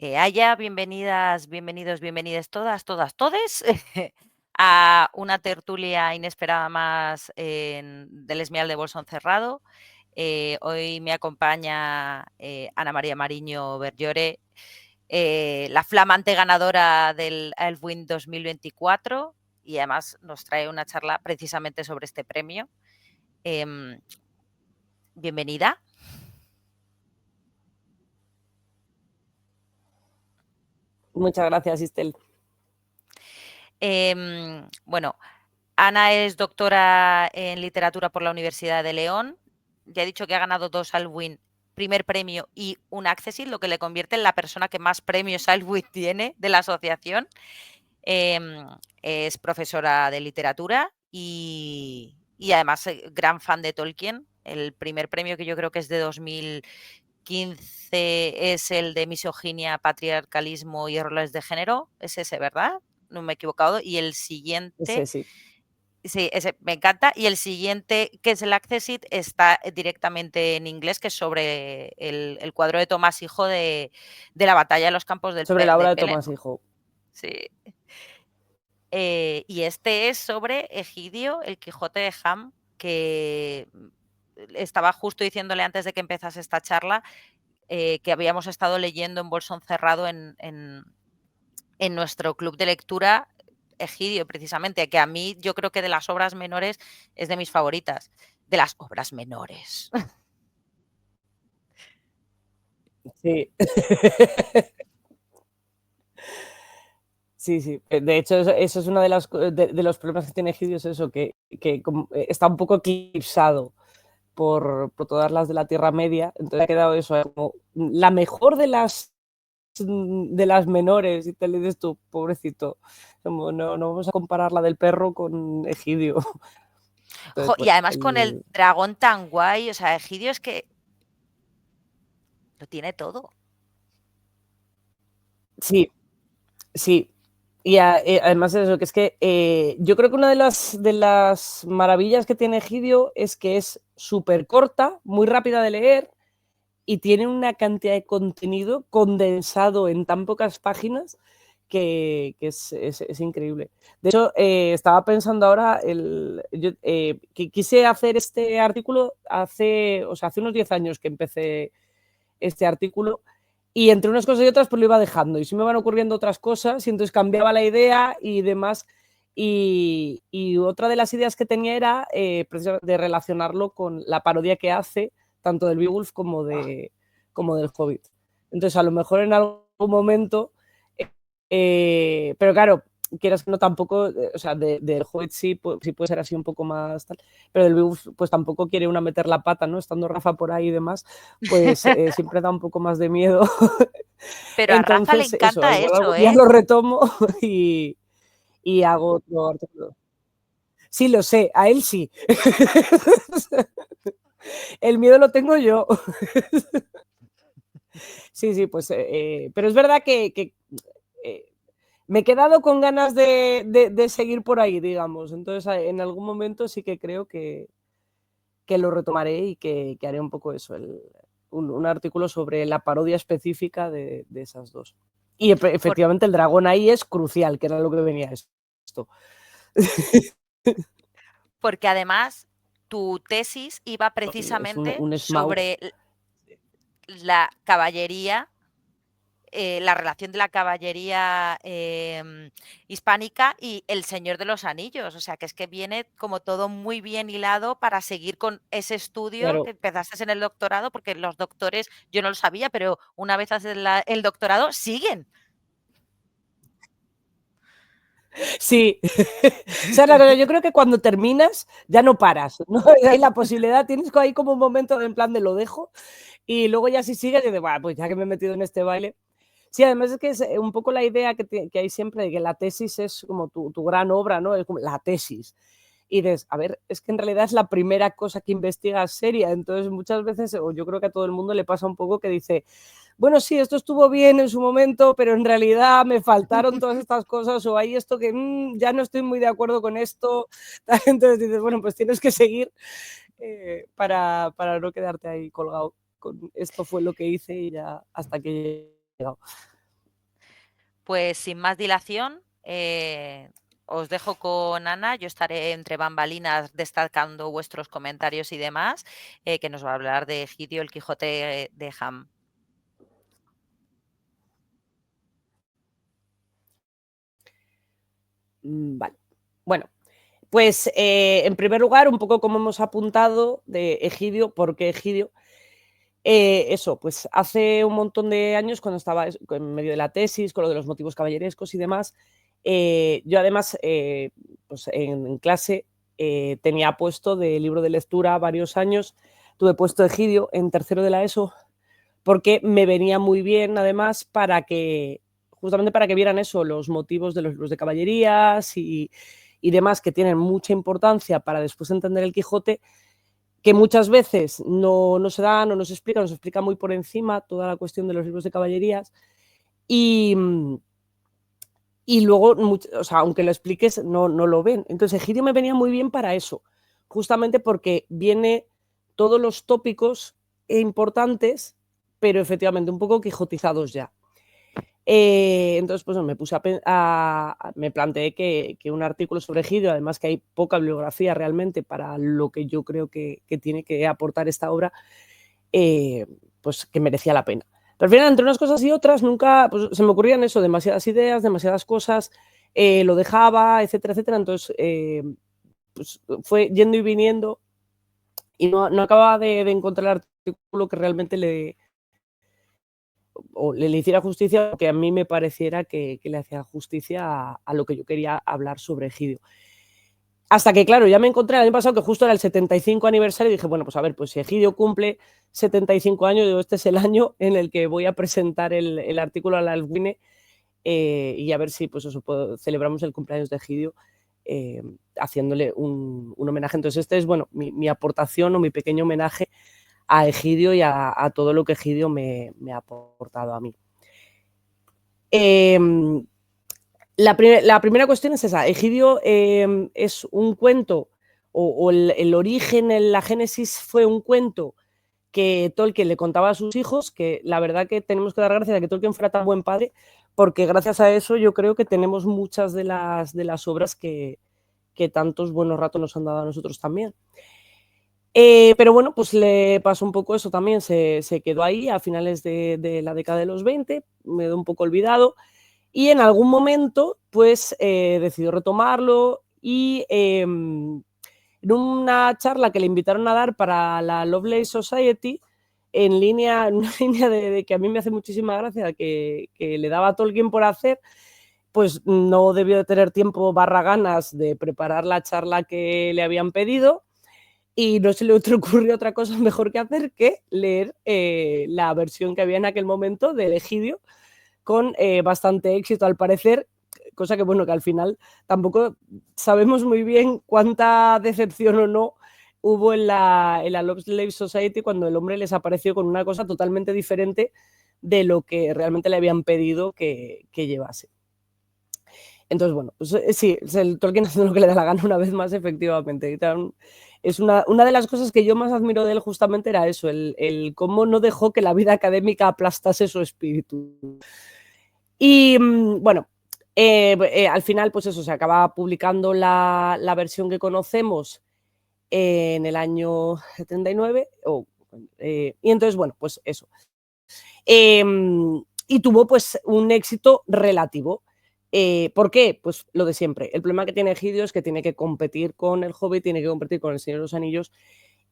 Haya, bienvenidas, bienvenidos, bienvenidas todas, todas, todes a una tertulia inesperada más del Esmial de Bolsón Cerrado. Hoy me acompaña Ana María Mariño Berllore, la flamante ganadora del Elfwin 2024, y además nos trae una charla precisamente sobre este premio. Bienvenida. Muchas gracias, Istel. Bueno, Ana es doctora en literatura por la Universidad de León. Ya he dicho que ha ganado 2 Alwyn, primer premio y un Accessit, lo que le convierte en la persona que más premios Alwyn tiene de la asociación. Es profesora de literatura y además gran fan de Tolkien. El primer premio, que yo creo que es de 2015, es el de misoginia, patriarcalismo y roles de género. Es ese, ¿verdad? No me he equivocado. Y el siguiente... Sí. Sí, ese me encanta. Y el siguiente, que es el Accessit, está directamente en inglés, que es sobre el cuadro de Tomás Hijo de la batalla de los campos del Sobre la obra de Pelennor. Tomás Hijo. Sí. Y este es sobre Egidio, el Quijote de Ham, que estaba justo diciéndole antes de que empezase esta charla que habíamos estado leyendo en Bolsón Cerrado en nuestro club de lectura Egidio, precisamente, que a mí yo creo que de las obras menores es de mis favoritas. De las obras menores. Sí. Sí. De hecho, eso es uno de los problemas que tiene Egidio, es eso, que está un poco eclipsado por todas las de la Tierra Media. Entonces ha quedado eso, como la mejor de las menores, y te le dices tú, pobrecito, como no vamos a comparar la del perro con Egidio. Entonces, Y además con el dragón tan guay, o sea, Egidio es que lo tiene todo. Sí. Y además de eso, que es que yo creo que una de las maravillas que tiene Egidio es que es súper corta, muy rápida de leer y tiene una cantidad de contenido condensado en tan pocas páginas que es increíble. De hecho, estaba pensando ahora, que quise hacer este artículo hace unos 10 años que empecé este artículo. Y entre unas cosas y otras, pues lo iba dejando. Y sí me van ocurriendo otras cosas, y entonces cambiaba la idea y demás. Y otra de las ideas que tenía era de relacionarlo con la parodia que hace, tanto del Beowulf como del Hobbit. Entonces, a lo mejor en algún momento, pero claro, quieras que no tampoco, o sea, del Hobbit sí puede ser así un poco más tal, pero del Beowulf pues tampoco quiere una meter la pata, ¿no? Estando Rafa por ahí y demás, pues siempre da un poco más de miedo. Pero a Rafa le Entonces, encanta igual eso, algún día ¿eh? lo retomo y hago otro artículo. Sí, lo sé, a él sí. El miedo lo tengo yo. Sí, pues, pero es verdad que me he quedado con ganas de seguir por ahí, digamos. Entonces, en algún momento sí que creo que lo retomaré y que haré un poco eso, un artículo sobre la parodia específica de esas dos. Y efectivamente el dragón ahí es crucial, que era lo que venía esto. Porque además tu tesis iba precisamente un Smaug. sobre la caballería, la relación de la caballería hispánica y el Señor de los Anillos. O sea, que es que viene como todo muy bien hilado para seguir con ese estudio Claro. que empezaste en el doctorado, porque los doctores, yo no lo sabía, pero una vez haces el doctorado, siguen. Sí, o sea, yo creo que cuando terminas ya no paras, ¿no? Hay la posibilidad, tienes ahí como un momento en plan de lo dejo y luego ya si sigues y de, pues ya que me he metido en este baile. Sí, además es que es un poco la idea que hay siempre de que la tesis es como tu gran obra, ¿no? Es como la tesis. Y dices, a ver, es que en realidad es la primera cosa que investigas seria. Entonces, muchas veces, o yo creo que a todo el mundo le pasa un poco que dice, bueno, sí, esto estuvo bien en su momento, pero en realidad me faltaron todas estas cosas, o hay esto que ya no estoy muy de acuerdo con esto. Entonces dices, bueno, pues tienes que seguir para no quedarte ahí colgado con esto fue lo que hice y ya hasta que he llegado. pues sin más dilación, os dejo con Ana. Yo estaré entre bambalinas destacando vuestros comentarios y demás, que nos va a hablar de Egidio, el Quijote de Ham. Vale. Bueno, pues en primer lugar, un poco como hemos apuntado de Egidio, ¿por qué Egidio? Eso, pues hace un montón de años, cuando estaba en medio de la tesis, con lo de los motivos caballerescos y demás, yo además, pues en clase tenía puesto de libro de lectura varios años, tuve puesto Egidio en tercero de la ESO, porque me venía muy bien además justamente para que vieran eso, los motivos de los libros de caballerías y demás que tienen mucha importancia para después entender el Quijote, que muchas veces no se dan o no se explica, nos explica muy por encima toda la cuestión de los libros de caballerías y luego, o sea, aunque lo expliques, no lo ven. Entonces, Egidio me venía muy bien para eso, justamente porque viene todos los tópicos importantes, pero efectivamente un poco quijotizados ya. Entonces, pues me puse me planteé que un artículo sobre Egidio, además que hay poca bibliografía realmente para lo que yo creo que tiene que aportar esta obra, pues que merecía la pena. Pero al final, entre unas cosas y otras, nunca pues, se me ocurrían eso, demasiadas ideas, demasiadas cosas, lo dejaba, etcétera, etcétera. Entonces, pues fue yendo y viniendo y no acababa de encontrar el artículo que realmente le hiciera justicia, que a mí me pareciera que le hacía justicia a lo que yo quería hablar sobre Egidio. Hasta que, claro, ya me encontré el año pasado que justo era el 75 aniversario y dije, bueno, pues a ver, pues si Egidio cumple 75 años, digo, este es el año en el que voy a presentar el artículo a la Albuine y a ver si pues eso, celebramos el cumpleaños de Egidio haciéndole un homenaje. Entonces este es, bueno, mi aportación o mi pequeño homenaje a Egidio y a todo lo que Egidio me ha aportado a mí. La primera cuestión es esa. Egidio es un cuento, o el origen, la génesis fue un cuento que Tolkien le contaba a sus hijos, que la verdad que tenemos que dar gracias a que Tolkien fuera tan buen padre, porque gracias a eso yo creo que tenemos muchas de las obras que tantos buenos ratos nos han dado a nosotros también. Pero bueno, pues le pasó un poco eso también, se quedó ahí a finales de la década de los 20, me quedó un poco olvidado, y en algún momento pues decidió retomarlo y en una charla que le invitaron a dar para la Lovelace Society, en una línea de que a mí me hace muchísima gracia, que le daba a Tolkien por hacer, pues no debió de tener tiempo / ganas de preparar la charla que le habían pedido y no se le ocurrió otra cosa mejor que hacer que leer la versión que había en aquel momento de Egidio, con bastante éxito al parecer, cosa que bueno, que al final tampoco sabemos muy bien cuánta decepción o no hubo en la Loveless Society cuando el hombre les apareció con una cosa totalmente diferente de lo que realmente le habían pedido que llevase. Entonces, bueno, pues sí, el Tolkien haciendo lo que le da la gana una vez más, efectivamente. Es una de las cosas que yo más admiro de él justamente era eso, el cómo no dejó que la vida académica aplastase su espíritu. Y bueno, al final, pues eso, se acaba publicando la versión que conocemos en el año 79, y entonces, bueno, pues eso. Y tuvo pues un éxito relativo. ¿Por qué? Pues lo de siempre. El problema que tiene Egidio es que tiene que competir con el Hobbit, tiene que competir con el Señor de los Anillos,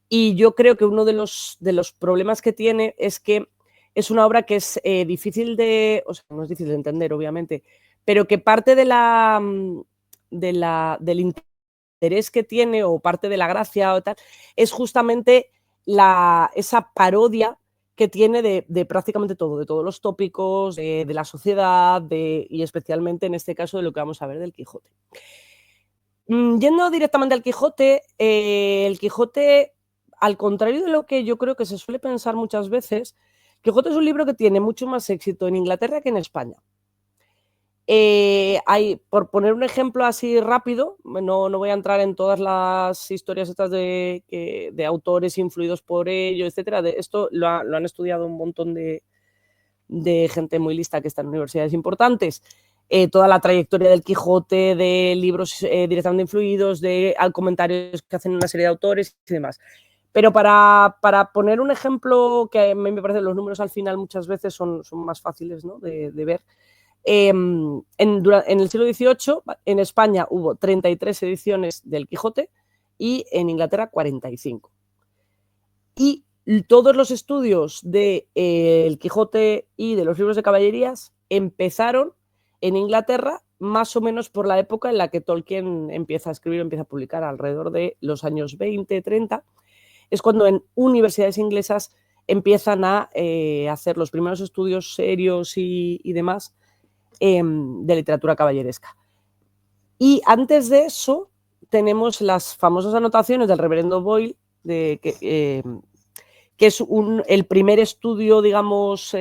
y yo creo que uno de los problemas que tiene es que es una obra que es difícil de, o sea, no es difícil de entender, obviamente, pero que parte del interés que tiene o parte de la gracia o tal, es justamente esa parodia que tiene de prácticamente todo, de todos los tópicos, de la sociedad y especialmente en este caso de lo que vamos a ver del Quijote. Yendo directamente al Quijote, el Quijote, al contrario de lo que yo creo que se suele pensar muchas veces, Quijote es un libro que tiene mucho más éxito en Inglaterra que en España. Por poner un ejemplo así rápido, no voy a entrar en todas las historias estas de autores influidos por ello, etcétera. Esto lo han estudiado un montón de gente muy lista que está en universidades importantes. toda la trayectoria del Quijote, de libros directamente influidos, de comentarios que hacen una serie de autores y demás. Pero para poner un ejemplo, que a mí me parece que los números al final muchas veces son más fáciles, ¿no?, de ver. En el siglo XVIII, en España hubo 33 ediciones del Quijote y en Inglaterra 45. Y todos los estudios del Quijote y de los libros de caballerías empezaron en Inglaterra más o menos por la época en la que Tolkien empieza a escribir, empieza a publicar, alrededor de los años 20, 30. Es cuando en universidades inglesas empiezan a hacer los primeros estudios serios y demás de literatura caballeresca. Y antes de eso tenemos las famosas anotaciones del reverendo Boyle, que es el primer estudio, digamos,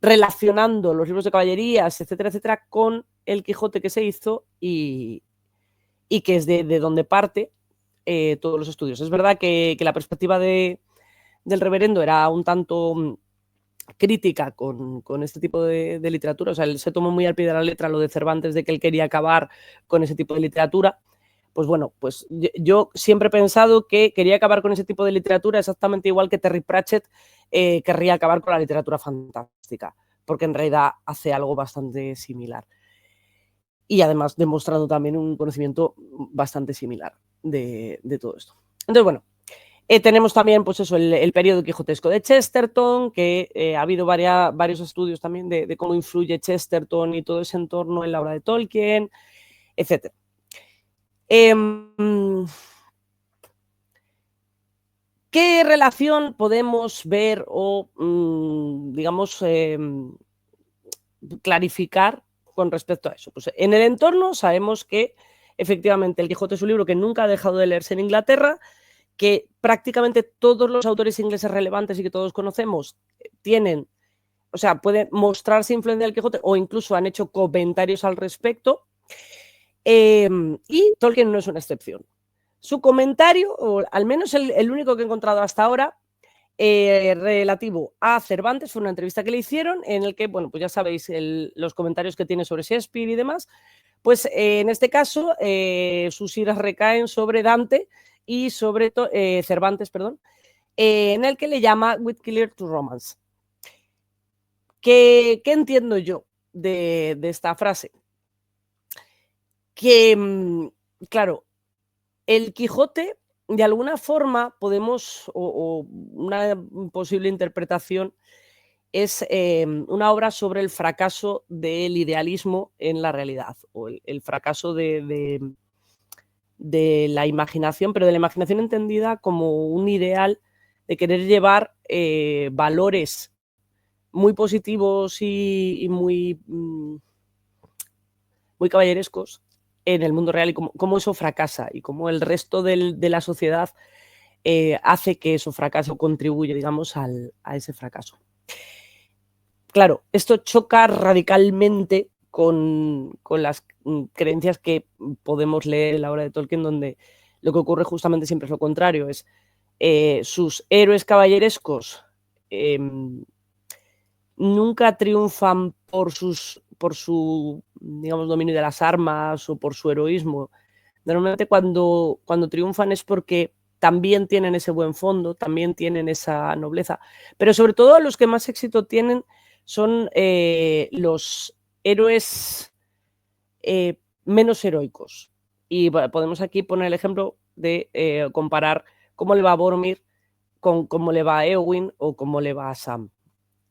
relacionando los libros de caballerías, etcétera, etcétera, con el Quijote que se hizo y que es de donde parte todos los estudios. Es verdad que la perspectiva del reverendo era un tanto crítica con este tipo de literatura, o sea, él se tomó muy al pie de la letra lo de Cervantes, de que él quería acabar con ese tipo de literatura. Pues bueno, pues yo siempre he pensado que quería acabar con ese tipo de literatura exactamente igual que Terry Pratchett querría acabar con la literatura fantástica, porque en realidad hace algo bastante similar. Y además demostrando también un conocimiento bastante similar de todo esto. Entonces, bueno, tenemos también, pues eso, el periodo quijotesco de Chesterton, que ha habido varios estudios también de cómo influye Chesterton y todo ese entorno en la obra de Tolkien, etc. ¿Qué relación podemos ver o, digamos, clarificar con respecto a eso? Pues en el entorno sabemos que efectivamente el Quijote es un libro que nunca ha dejado de leerse en Inglaterra, que prácticamente todos los autores ingleses relevantes y que todos conocemos tienen, o sea, pueden mostrarse influencia del Quijote o incluso han hecho comentarios al respecto, y Tolkien no es una excepción. Su comentario, o al menos el único que he encontrado hasta ahora, relativo a Cervantes, fue una entrevista que le hicieron en el que, bueno, pues ya sabéis los comentarios que tiene sobre Shakespeare y demás, pues en este caso sus iras recaen sobre Dante y sobre Cervantes, perdón, en el que le llama with clear to romance. ¿Qué entiendo yo de esta frase? Que, claro, el Quijote, de alguna forma, podemos, o una posible interpretación, es una obra sobre el fracaso del idealismo en la realidad, o el fracaso de la imaginación, pero de la imaginación entendida como un ideal de querer llevar valores muy positivos y muy caballerescos en el mundo real, y cómo eso fracasa y cómo el resto de la sociedad hace que eso fracase o contribuye, digamos, a ese fracaso. Claro, esto choca radicalmente con las creencias que podemos leer en la obra de Tolkien, donde lo que ocurre justamente siempre es lo contrario, es sus héroes caballerescos nunca triunfan por su, digamos, dominio de las armas o por su heroísmo. Normalmente cuando triunfan es porque también tienen ese buen fondo, también tienen esa nobleza, pero sobre todo los que más éxito tienen son los héroes menos heroicos. Y bueno, podemos aquí poner el ejemplo de comparar cómo le va a Boromir con cómo le va a Éowyn o cómo le va a Sam.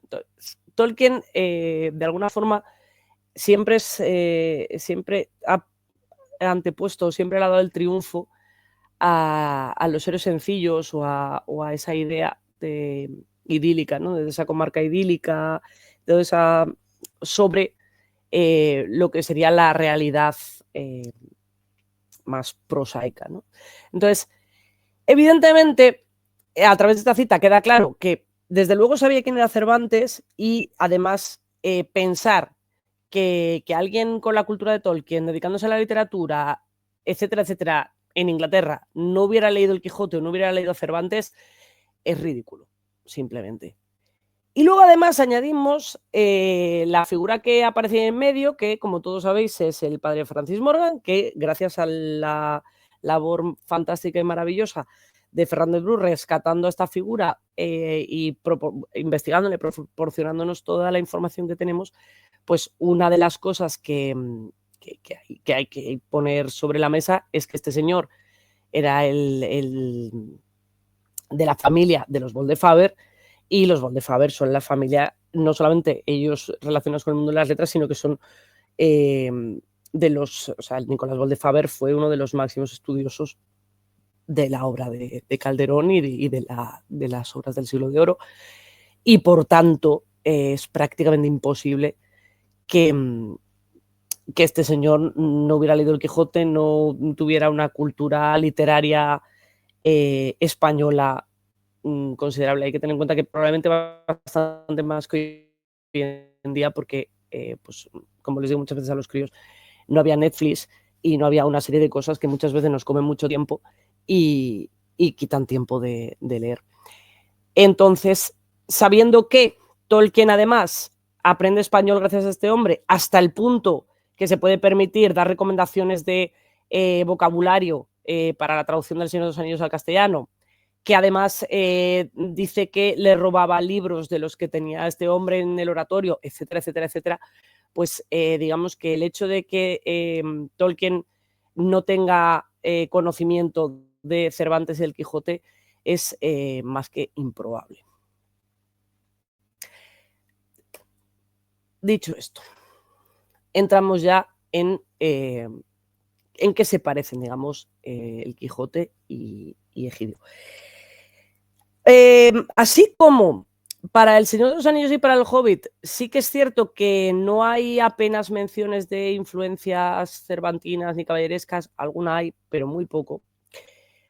Entonces, Tolkien, de alguna forma, siempre ha antepuesto, siempre le ha dado el triunfo a los héroes sencillos o a esa idea idílica, ¿no? De esa comarca idílica, de esa sobre lo que sería la realidad más prosaica, ¿no? Entonces, evidentemente, a través de esta cita queda claro que desde luego sabía quién era Cervantes y además pensar que alguien con la cultura de Tolkien, dedicándose a la literatura, etcétera, etcétera, en Inglaterra no hubiera leído el Quijote o no hubiera leído Cervantes, es ridículo, simplemente. Y luego además añadimos la figura que aparece en medio, que como todos sabéis es el padre Francis Morgan, que gracias a la labor fantástica y maravillosa de Fernández Bru rescatando esta figura y investigándole, proporcionándonos toda la información que tenemos, pues una de las cosas que hay que poner sobre la mesa es que este señor era el de la familia de los Boldefáver, y los Boldefáver son la familia, no solamente ellos relacionados con el mundo de las letras, sino que son de los, o sea, Nicolás Boldefáver fue uno de los máximos estudiosos de la obra de Calderón y de las obras del Siglo de Oro, y por tanto es prácticamente imposible que este señor no hubiera leído el Quijote, no tuviera una cultura literaria española considerable. Hay que tener en cuenta que probablemente bastante más que hoy en día, porque, pues, como les digo muchas veces a los críos, no había Netflix y no había una serie de cosas que muchas veces nos comen mucho tiempo y quitan tiempo de leer. Entonces, sabiendo que Tolkien además aprende español gracias a este hombre, hasta el punto que se puede permitir dar recomendaciones de vocabulario para la traducción del Señor de los Anillos al castellano, que además dice que le robaba libros de los que tenía este hombre en el oratorio, etcétera, etcétera, etcétera, pues digamos que el hecho de que Tolkien no tenga conocimiento de Cervantes y el Quijote es más que improbable. Dicho esto, entramos ya en qué se parecen, digamos, el Quijote y Egidio. Así como para El Señor de los Anillos y para El Hobbit, sí que es cierto que no hay apenas menciones de influencias cervantinas ni caballerescas, alguna hay, pero muy poco.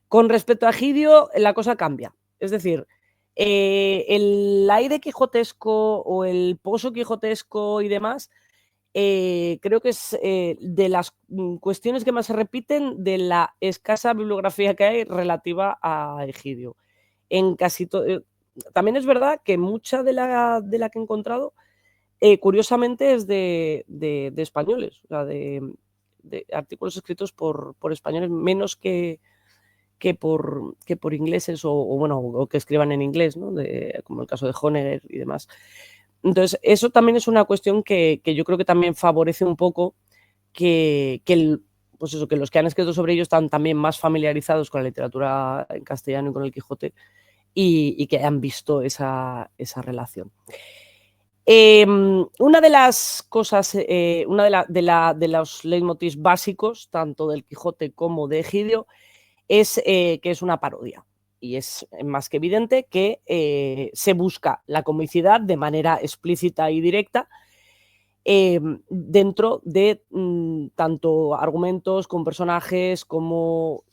Con respecto a Egidio, la cosa cambia. Es decir, el aire quijotesco o el pozo quijotesco y demás, creo que es de las cuestiones que más se repiten de la escasa bibliografía que hay relativa a Egidio. En casi todo. También es verdad que mucha de la que he encontrado, curiosamente, es de españoles, o sea, de artículos escritos por españoles, menos que por ingleses o que escriban en inglés, ¿no? Como el caso de Honegger y demás. Entonces, eso también es una cuestión que yo creo que también favorece un poco pues eso, que los que han escrito sobre ello están también más familiarizados con la literatura en castellano y con el Quijote y que hayan visto esa relación. Una de las cosas, una de los leitmotivs básicos, tanto del Quijote como de Egidio, es que es una parodia. Y es más que evidente que se busca la comicidad de manera explícita y directa dentro de tanto argumentos como personajes como...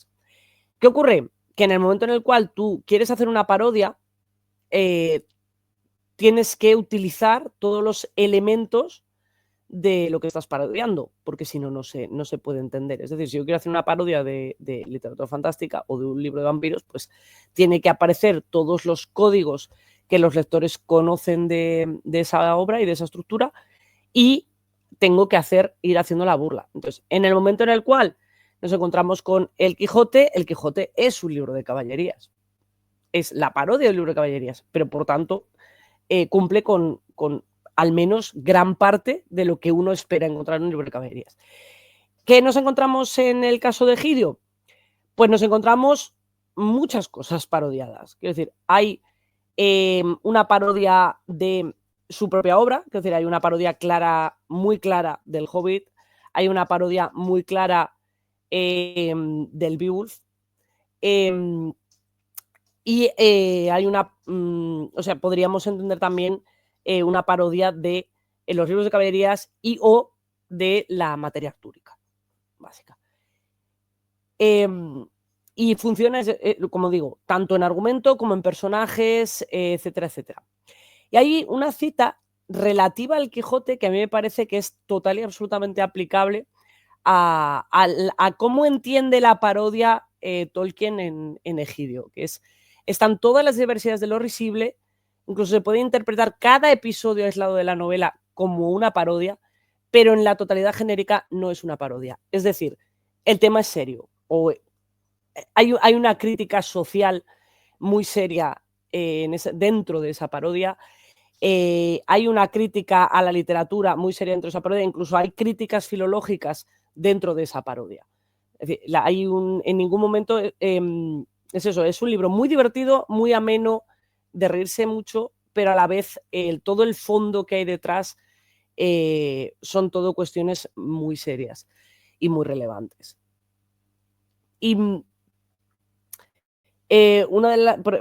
¿Qué ocurre? Que en el momento en el cual tú quieres hacer una parodia, tienes que utilizar todos los elementos de lo que estás parodiando, porque si no, no se puede entender. Es decir, si yo quiero hacer una parodia de literatura fantástica o de un libro de vampiros, pues tiene que aparecer todos los códigos que los lectores conocen de esa obra y de esa estructura, y tengo que ir haciendo la burla. Entonces, en el momento en el cual nos encontramos con El Quijote es un libro de caballerías. Es la parodia del libro de caballerías, pero por tanto cumple con al menos gran parte de lo que uno espera encontrar en un libro de caballerías. ¿Qué nos encontramos en el caso de Egidio? Pues nos encontramos muchas cosas parodiadas. Quiero decir, hay una parodia de su propia obra, es decir, hay una parodia clara, muy clara del Hobbit, hay una parodia muy clara del Beowulf, y hay una, o sea, podríamos entender también una parodia de los libros de caballerías y o de la materia artúrica básica. Y funciona, como digo, tanto en argumento como en personajes, etcétera, etcétera. Y hay una cita relativa al Quijote que a mí me parece que es total y absolutamente aplicable a cómo entiende la parodia Tolkien en Egidio, que es: están todas las diversidades de lo risible, incluso se puede interpretar cada episodio aislado de la novela como una parodia, pero en la totalidad genérica no es una parodia. Es decir, el tema es serio, o hay una crítica social muy seria dentro de esa parodia. Hay una crítica a la literatura muy seria dentro de esa parodia, incluso hay críticas filológicas dentro de esa parodia. Es decir, en ningún momento es eso, es un libro muy divertido, muy ameno, de reírse mucho, pero a la vez todo el fondo que hay detrás son todo cuestiones muy serias y muy relevantes. Y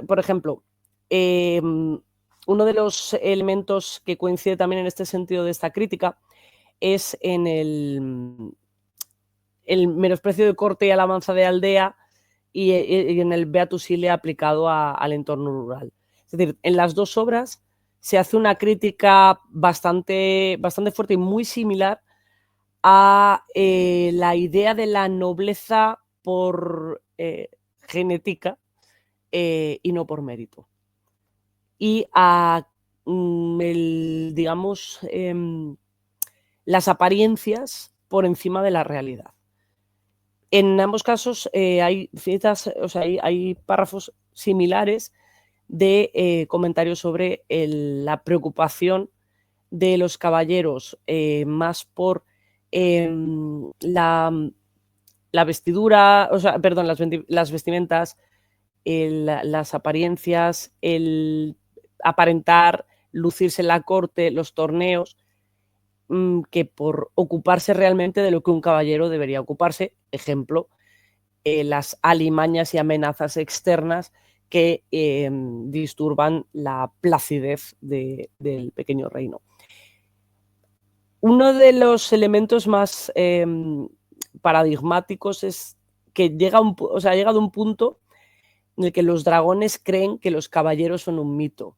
por ejemplo, uno de los elementos que coincide también en este sentido de esta crítica es en el menosprecio de corte y alabanza de aldea y en el Beatus Ile aplicado al entorno rural. Es decir, en las dos obras se hace una crítica bastante fuerte y muy similar a la idea de la nobleza por genética y no por mérito. Y a digamos, las apariencias por encima de la realidad. En ambos casos hay citas, o sea, hay párrafos similares de comentarios sobre la preocupación de los caballeros más por la vestidura, o sea, perdón, las vestimentas, las apariencias, el aparentar, lucirse en la corte, los torneos, que por ocuparse realmente de lo que un caballero debería ocuparse. Ejemplo, las alimañas y amenazas externas que disturban la placidez del pequeño reino. Uno de los elementos más paradigmáticos es que ha llegado un punto en el que los dragones creen que los caballeros son un mito.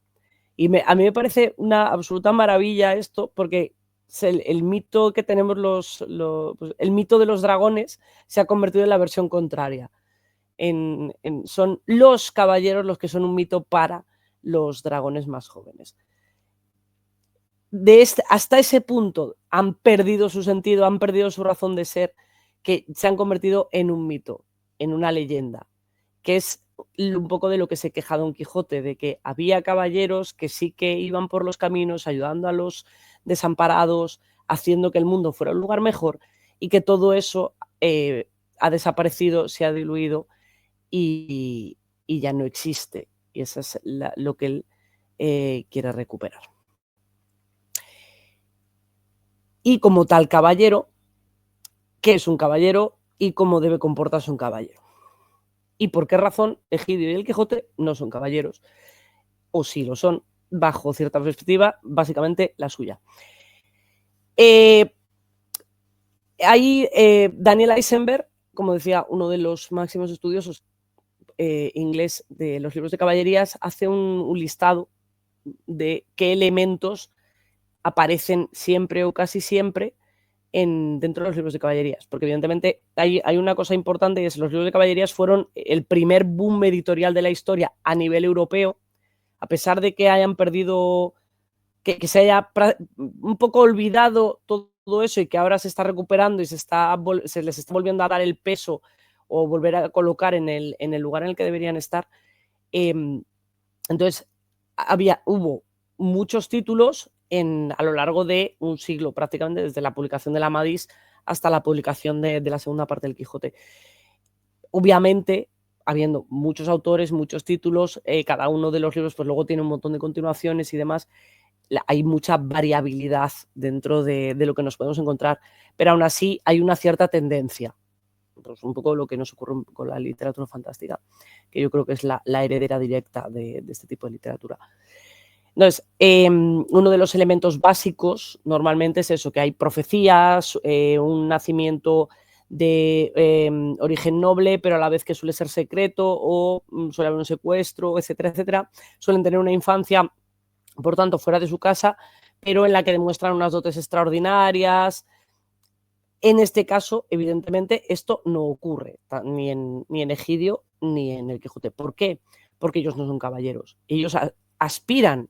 Y a mí me parece una absoluta maravilla esto, porque el mito que tenemos, pues, el mito de los dragones se ha convertido en la versión contraria. Son los caballeros los que son un mito para los dragones más jóvenes. Hasta ese punto han perdido su sentido, han perdido su razón de ser, que se han convertido en un mito, en una leyenda, que es un poco de lo que se queja Don Quijote, de que había caballeros que sí que iban por los caminos ayudando a los desamparados, haciendo que el mundo fuera un lugar mejor, y que todo eso ha desaparecido, se ha diluido y ya no existe. Y eso es lo que él quiere recuperar. Y como tal caballero, ¿qué es un caballero y cómo debe comportarse un caballero? ¿Y por qué razón Egidio y el Quijote no son caballeros? O sí lo son, bajo cierta perspectiva, básicamente la suya. Daniel Eisenberg, como decía, uno de los máximos estudiosos inglés de los libros de caballerías, hace un listado de qué elementos aparecen siempre o casi siempre dentro de los libros de caballerías, porque evidentemente hay una cosa importante, y es que los libros de caballerías fueron el primer boom editorial de la historia a nivel europeo, a pesar de que hayan perdido, que se haya un poco olvidado todo eso y que ahora se está recuperando y se les está volviendo a dar el peso o volver a colocar en el lugar en el que deberían estar. Entonces hubo muchos títulos a lo largo de un siglo, prácticamente desde la publicación del Amadís hasta la publicación de la segunda parte del Quijote. Obviamente, habiendo muchos autores, muchos títulos, cada uno de los libros pues luego tiene un montón de continuaciones y demás, hay mucha variabilidad dentro de lo que nos podemos encontrar, pero aún así hay una cierta tendencia. Pues un poco lo que nos ocurre con la literatura fantástica, que yo creo que es la heredera directa de este tipo de literatura. Entonces, uno de los elementos básicos normalmente es eso, que hay profecías, un nacimiento de origen noble, pero a la vez que suele ser secreto, o suele haber un secuestro, etcétera, etcétera. Suelen tener una infancia, por tanto, fuera de su casa, pero en la que demuestran unas dotes extraordinarias. En este caso, evidentemente, esto no ocurre ni en Egidio ni en el Quijote. ¿Por qué? Porque ellos no son caballeros. Ellos aspiran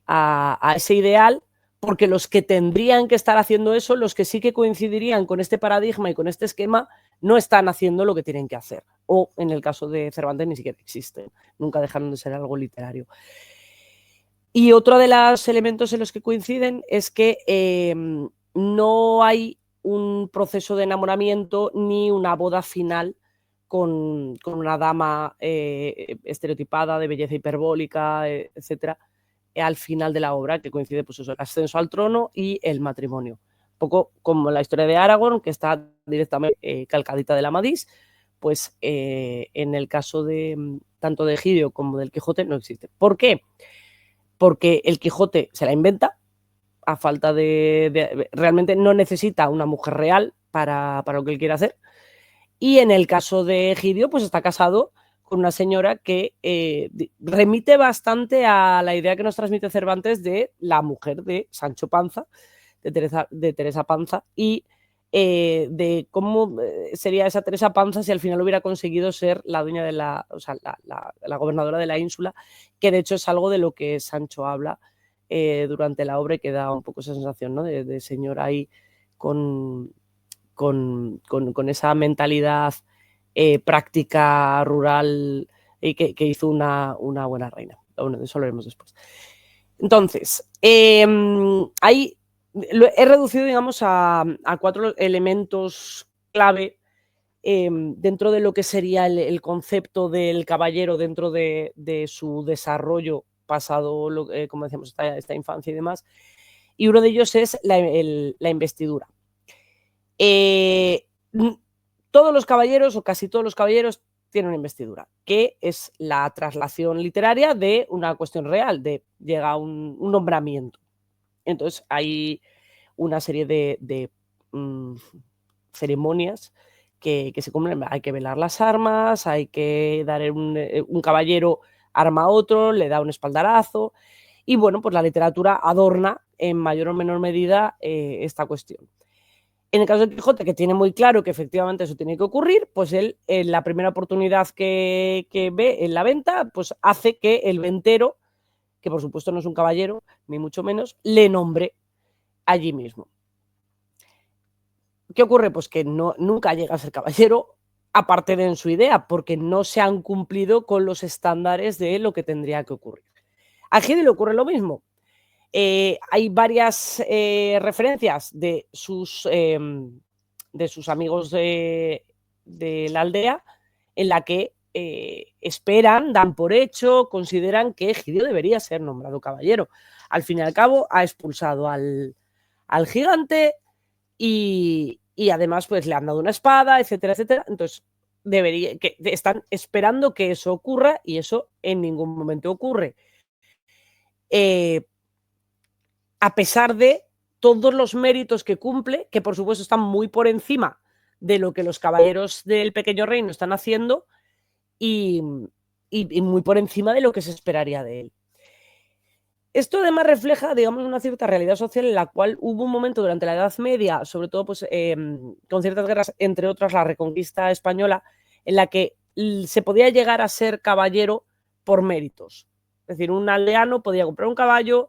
a ese ideal, porque los que tendrían que estar haciendo eso, los que sí que coincidirían con este paradigma y con este esquema, no están haciendo lo que tienen que hacer. O en el caso de Cervantes ni siquiera existen, nunca dejaron de ser algo literario. Y otro de los elementos en los que coinciden es que no hay un proceso de enamoramiento ni una boda final con una dama estereotipada de belleza hiperbólica, etcétera, al final de la obra, que coincide pues eso, el ascenso al trono y el matrimonio. Un poco como la historia de Aragorn, que está directamente calcadita del Amadís, pues en el caso de tanto de Egidio como del Quijote no existe. ¿Por qué? Porque el Quijote se la inventa, a falta realmente no necesita una mujer real para lo que él quiere hacer. Y en el caso de Egidio, pues está casado con una señora que remite bastante a la idea que nos transmite Cervantes de la mujer de Sancho Panza, de Teresa Panza, y de cómo sería esa Teresa Panza si al final hubiera conseguido ser la dueña de o sea, la gobernadora de la ínsula, que de hecho es algo de lo que Sancho habla durante la obra y que da un poco esa sensación, ¿no? de señor ahí con esa mentalidad práctica, rural, y que hizo una buena reina. Bueno, de eso lo veremos después. Entonces, ahí he reducido, digamos, a 4 elementos clave dentro de lo que sería el concepto del caballero dentro de su desarrollo pasado, como decíamos, esta infancia y demás. Y uno de ellos es la investidura. Todos los caballeros, o casi todos los caballeros, tienen una investidura, que es la traslación literaria de una cuestión real, de llega un nombramiento. Entonces hay una serie de ceremonias que se cumplen. Hay que velar las armas, hay que dar un caballero arma a otro, le da un espaldarazo, y bueno, pues la literatura adorna en mayor o menor medida esta cuestión. En el caso de Quijote, que tiene muy claro que efectivamente eso tiene que ocurrir, pues él, en la primera oportunidad que ve en la venta, pues hace que el ventero, que por supuesto no es un caballero, ni mucho menos, le nombre allí mismo. ¿Qué ocurre? Pues que nunca llega a ser caballero, aparte de en su idea, porque no se han cumplido con los estándares de lo que tendría que ocurrir. A Egidio le ocurre lo mismo. Hay varias referencias de sus amigos de la aldea en la que esperan, dan por hecho, consideran que Egidio debería ser nombrado caballero. Al fin y al cabo ha expulsado al gigante y además pues le han dado una espada, etcétera, etcétera. Entonces están esperando que eso ocurra y eso en ningún momento ocurre. A pesar de todos los méritos que cumple, que por supuesto están muy por encima de lo que los caballeros del pequeño reino están haciendo y muy por encima de lo que se esperaría de él. Esto además refleja, digamos, una cierta realidad social en la cual hubo un momento durante la Edad Media, sobre todo pues, con ciertas guerras, entre otras la Reconquista española, en la que se podía llegar a ser caballero por méritos. Es decir, un aldeano podía comprar un caballo,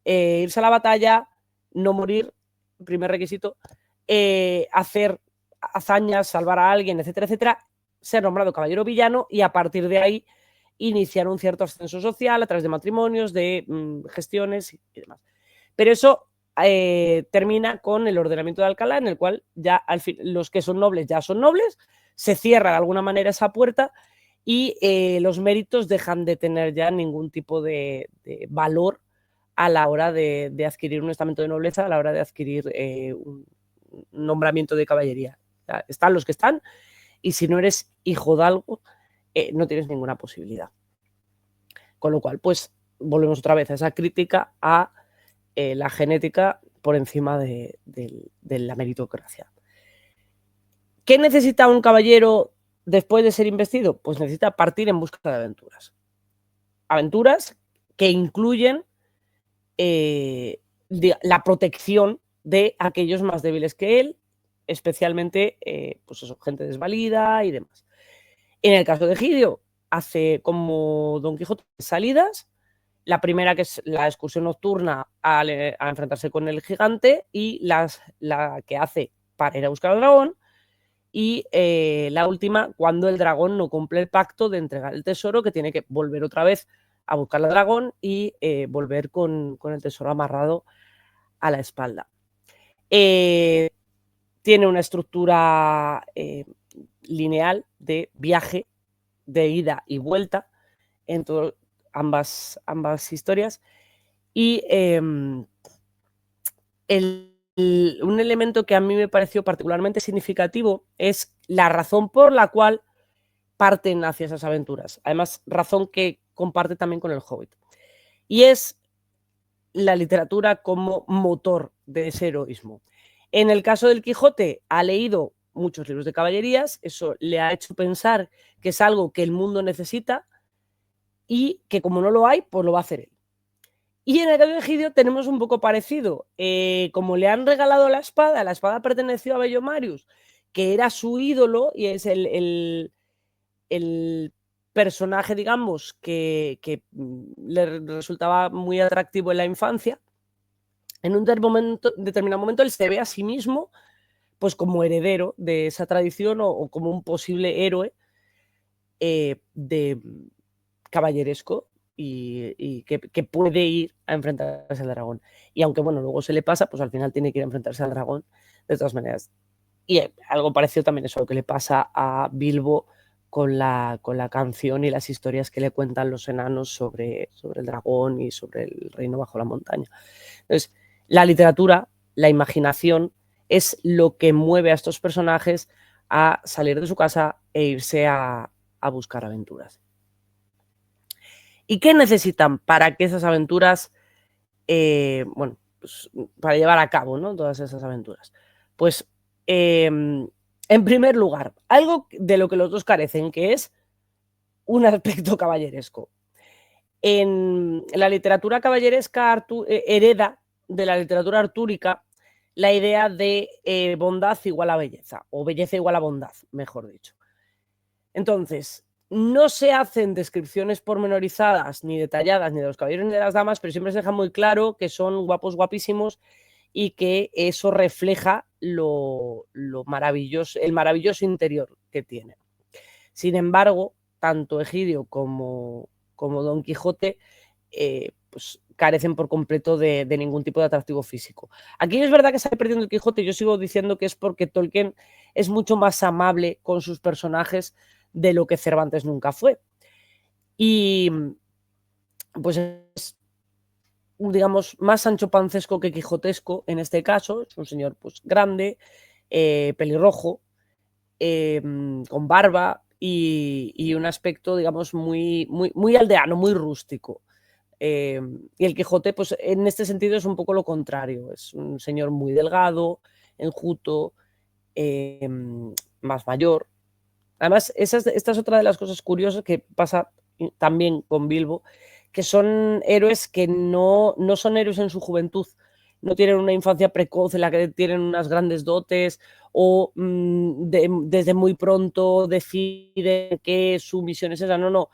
irse a la batalla, no morir, primer requisito, hacer hazañas, salvar a alguien, etcétera, etcétera, ser nombrado caballero villano y a partir de ahí iniciar un cierto ascenso social a través de matrimonios, de gestiones y demás. Pero eso termina con el ordenamiento de Alcalá, en el cual ya al fin, los que son nobles ya son nobles, se cierra de alguna manera esa puerta y los méritos dejan de tener ya ningún tipo de valor a la hora de adquirir un estamento de nobleza, a la hora de adquirir un nombramiento de caballería. O sea, están los que están y si no eres hijo de algo, no tienes ninguna posibilidad. Con lo cual, pues volvemos otra vez a esa crítica a la genética por encima de la meritocracia. ¿Qué necesita un caballero después de ser investido? Pues necesita partir en busca de aventuras. Aventuras que incluyen la protección de aquellos más débiles que él, especialmente pues eso, gente desvalida y demás. En el caso de Egidio, hace como Don Quijote salidas La primera, que es la excursión nocturna a enfrentarse con el gigante, y la que hace para ir a buscar al dragón, y la última, cuando el dragón no cumple el pacto de entregar el tesoro, que tiene que volver otra vez a buscar al dragón y volver con el tesoro amarrado a la espalda. Tiene una estructura lineal de viaje, de ida y vuelta en ambas historias, y un elemento que a mí me pareció particularmente significativo es la razón por la cual parten hacia esas aventuras. Además, razón que comparte también con el Hobbit. Y es la literatura como motor de ese heroísmo. En el caso del Quijote, ha leído muchos libros de caballerías, eso le ha hecho pensar que es algo que el mundo necesita y que como no lo hay, pues lo va a hacer él. Y en el caso de Egidio tenemos un poco parecido. Como le han regalado la espada perteneció a Bellomarius, que era su ídolo y es el personaje, digamos, que le resultaba muy atractivo en la infancia. En un determinado momento él se ve a sí mismo pues como heredero de esa tradición o como un posible héroe de caballeresco y que puede ir a enfrentarse al dragón. Y aunque bueno, luego se le pasa, pues al final tiene que ir a enfrentarse al dragón de todas maneras. Y algo parecido también es lo que le pasa a Bilbo con la canción y las historias que le cuentan los enanos sobre el dragón y sobre el reino bajo la montaña. Entonces, la literatura, la imaginación, es lo que mueve a estos personajes a salir de su casa e irse a buscar aventuras. ¿Y qué necesitan para que esas aventuras, bueno, pues, para llevar a cabo, ¿no?, todas esas aventuras? Pues, en primer lugar, algo de lo que los dos carecen, que es un aspecto caballeresco. En la literatura caballeresca hereda de la literatura artúrica la idea de bondad igual a belleza, o belleza igual a bondad, mejor dicho. Entonces, no se hacen descripciones pormenorizadas ni detalladas ni de los caballeros ni de las damas, pero siempre se deja muy claro que son guapos, guapísimos, y que eso refleja lo maravilloso, el maravilloso interior que tienen. Sin embargo, tanto Egidio como Don Quijote pues carecen por completo de ningún tipo de atractivo físico. Aquí es verdad que se ha perdiendo el Quijote, yo sigo diciendo que es porque Tolkien es mucho más amable con sus personajes de lo que Cervantes nunca fue. Y pues es, digamos, más Sancho Pancesco que quijotesco en este caso. Es un señor pues grande, pelirrojo, con barba y un aspecto, digamos, muy, muy, muy aldeano, muy rústico. Y el Quijote, pues en este sentido es un poco lo contrario. Es un señor muy delgado, enjuto, más mayor. Además, esta es otra de las cosas curiosas que pasa también con Bilbo, que son héroes que no son héroes en su juventud, no tienen una infancia precoz en la que tienen unas grandes dotes o desde muy pronto deciden que su misión es esa. No.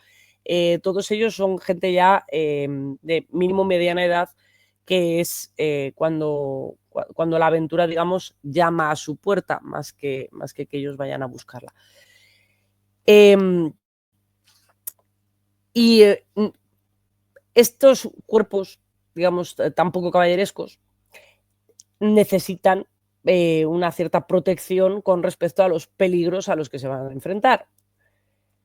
Todos ellos son gente ya de mínimo mediana edad, que es cuando la aventura, digamos, llama a su puerta, más que ellos vayan a buscarla. Y estos cuerpos, digamos, tan poco caballerescos, necesitan una cierta protección con respecto a los peligros a los que se van a enfrentar.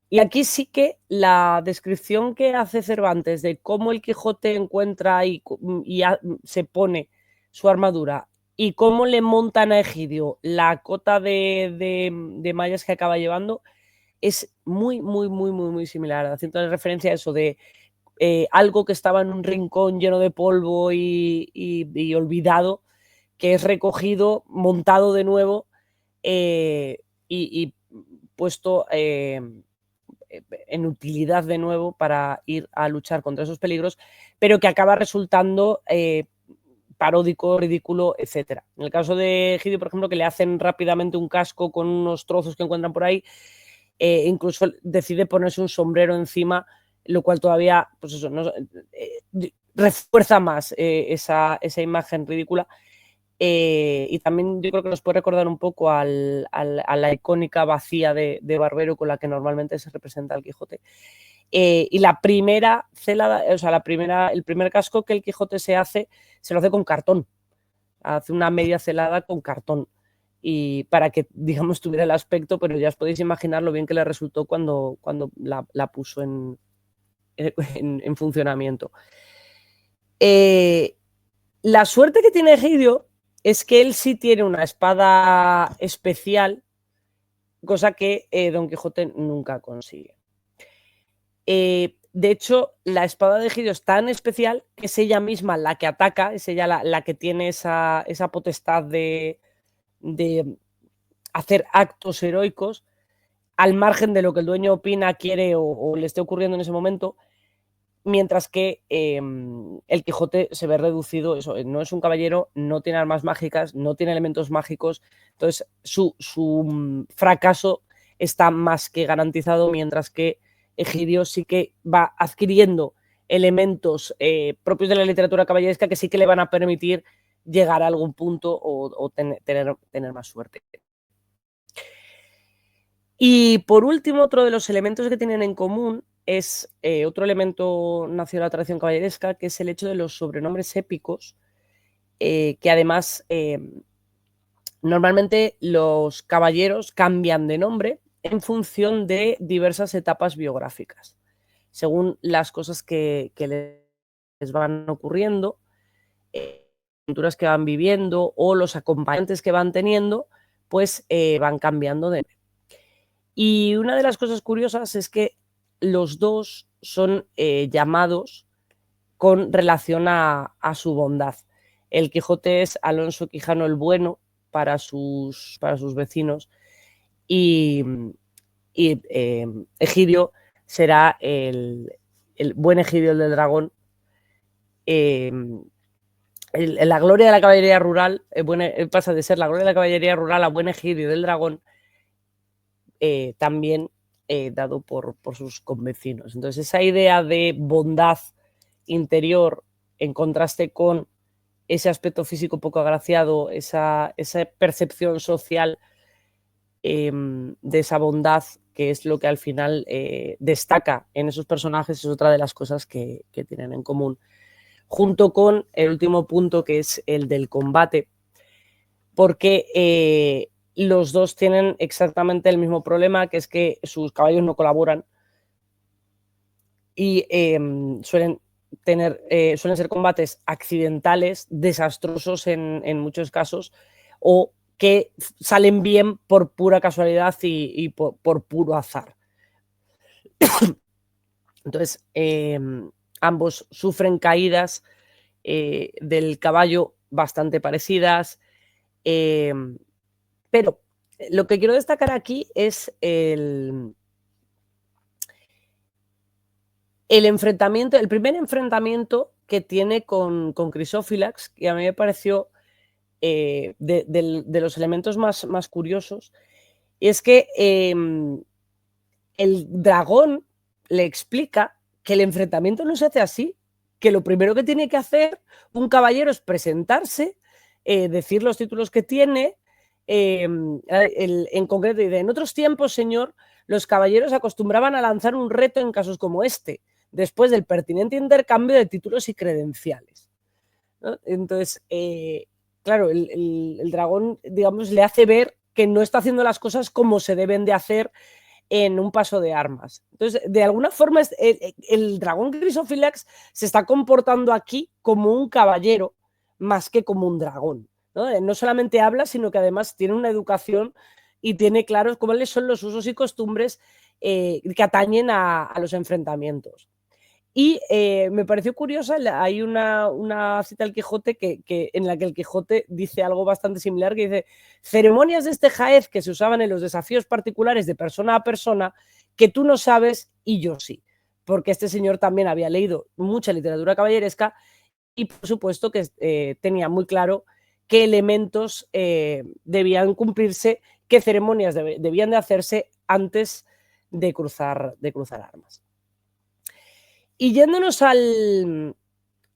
Y aquí sí que la descripción que hace Cervantes de cómo el Quijote encuentra y se pone su armadura y cómo le montan a Egidio la cota de mallas que acaba llevando es muy, muy, muy, muy, muy similar, haciendo referencia a eso de algo que estaba en un rincón lleno de polvo y olvidado, que es recogido, montado de nuevo y puesto en utilidad de nuevo para ir a luchar contra esos peligros, pero que acaba resultando paródico, ridículo, etc. En el caso de Egidio, por ejemplo, que le hacen rápidamente un casco con unos trozos que encuentran por ahí, incluso decide ponerse un sombrero encima, lo cual todavía, pues eso, no, refuerza más esa imagen ridícula. Y también yo creo que nos puede recordar un poco a la icónica bacía de barbero con la que normalmente se representa al Quijote. Y la primera celada, o sea, el primer casco que el Quijote se lo hace con cartón. Hace una media celada con cartón. Y para que, digamos, tuviera el aspecto, pero ya os podéis imaginar lo bien que le resultó cuando la puso en funcionamiento. La suerte que tiene Egidio es que él sí tiene una espada especial, cosa que Don Quijote nunca consigue. De hecho, la espada de Egidio es tan especial que es ella misma la que ataca, es ella la que tiene esa potestad de hacer actos heroicos al margen de lo que el dueño opina, quiere o le esté ocurriendo en ese momento, mientras que el Quijote se ve reducido, eso, no es un caballero, no tiene armas mágicas, no tiene elementos mágicos, entonces su fracaso está más que garantizado, mientras que Egidio sí que va adquiriendo elementos propios de la literatura caballeresca que sí que le van a permitir llegar a algún punto o tener más suerte. Y por último, otro de los elementos que tienen en común es otro elemento nacido de la tradición caballeresca, que es el hecho de los sobrenombres épicos, que además normalmente los caballeros cambian de nombre en función de diversas etapas biográficas, según las cosas que les van ocurriendo, aventuras que van viviendo o los acompañantes que van teniendo, pues van cambiando de nombre. Y una de las cosas curiosas es que los dos son llamados con relación a su bondad. El Quijote es Alonso Quijano el Bueno para sus vecinos y Egidio será el buen Egidio del Dragón. La gloria de la caballería rural pasa de ser la gloria de la caballería rural a buen Egidio del Dragón, también dado por sus convecinos. Entonces, esa idea de bondad interior en contraste con ese aspecto físico poco agraciado, esa percepción social de esa bondad, que es lo que al final destaca en esos personajes, es otra de las cosas que tienen en común. Junto con el último punto, que es el del combate, porque los dos tienen exactamente el mismo problema, que es que sus caballos no colaboran y suelen ser combates accidentales, desastrosos en muchos casos, o que salen bien por pura casualidad y por puro azar. Entonces, ambos sufren caídas del caballo bastante parecidas, pero lo que quiero destacar aquí es el enfrentamiento, el primer enfrentamiento que tiene con Crisófilax, que a mí me pareció de los elementos más curiosos, y es que el dragón le explica que el enfrentamiento no se hace así, que lo primero que tiene que hacer un caballero es presentarse, decir los títulos que tiene, en concreto, y en otros tiempos, señor, los caballeros acostumbraban a lanzar un reto en casos como este, después del pertinente intercambio de títulos y credenciales, ¿no? Entonces, claro, el dragón, digamos, le hace ver que no está haciendo las cosas como se deben de hacer en un paso de armas. Entonces, de alguna forma, el dragón Crisófilax se está comportando aquí como un caballero más que como un dragón, ¿no? No solamente habla, sino que además tiene una educación y tiene claros cuáles son los usos y costumbres que atañen a los enfrentamientos. Y me pareció curiosa, hay una cita del Quijote en la que el Quijote dice algo bastante similar, que dice: ceremonias de este jaez que se usaban en los desafíos particulares de persona a persona, que tú no sabes y yo sí. Porque este señor también había leído mucha literatura caballeresca y por supuesto que tenía muy claro qué elementos debían cumplirse, qué ceremonias debían de hacerse antes de cruzar armas. Y yéndonos al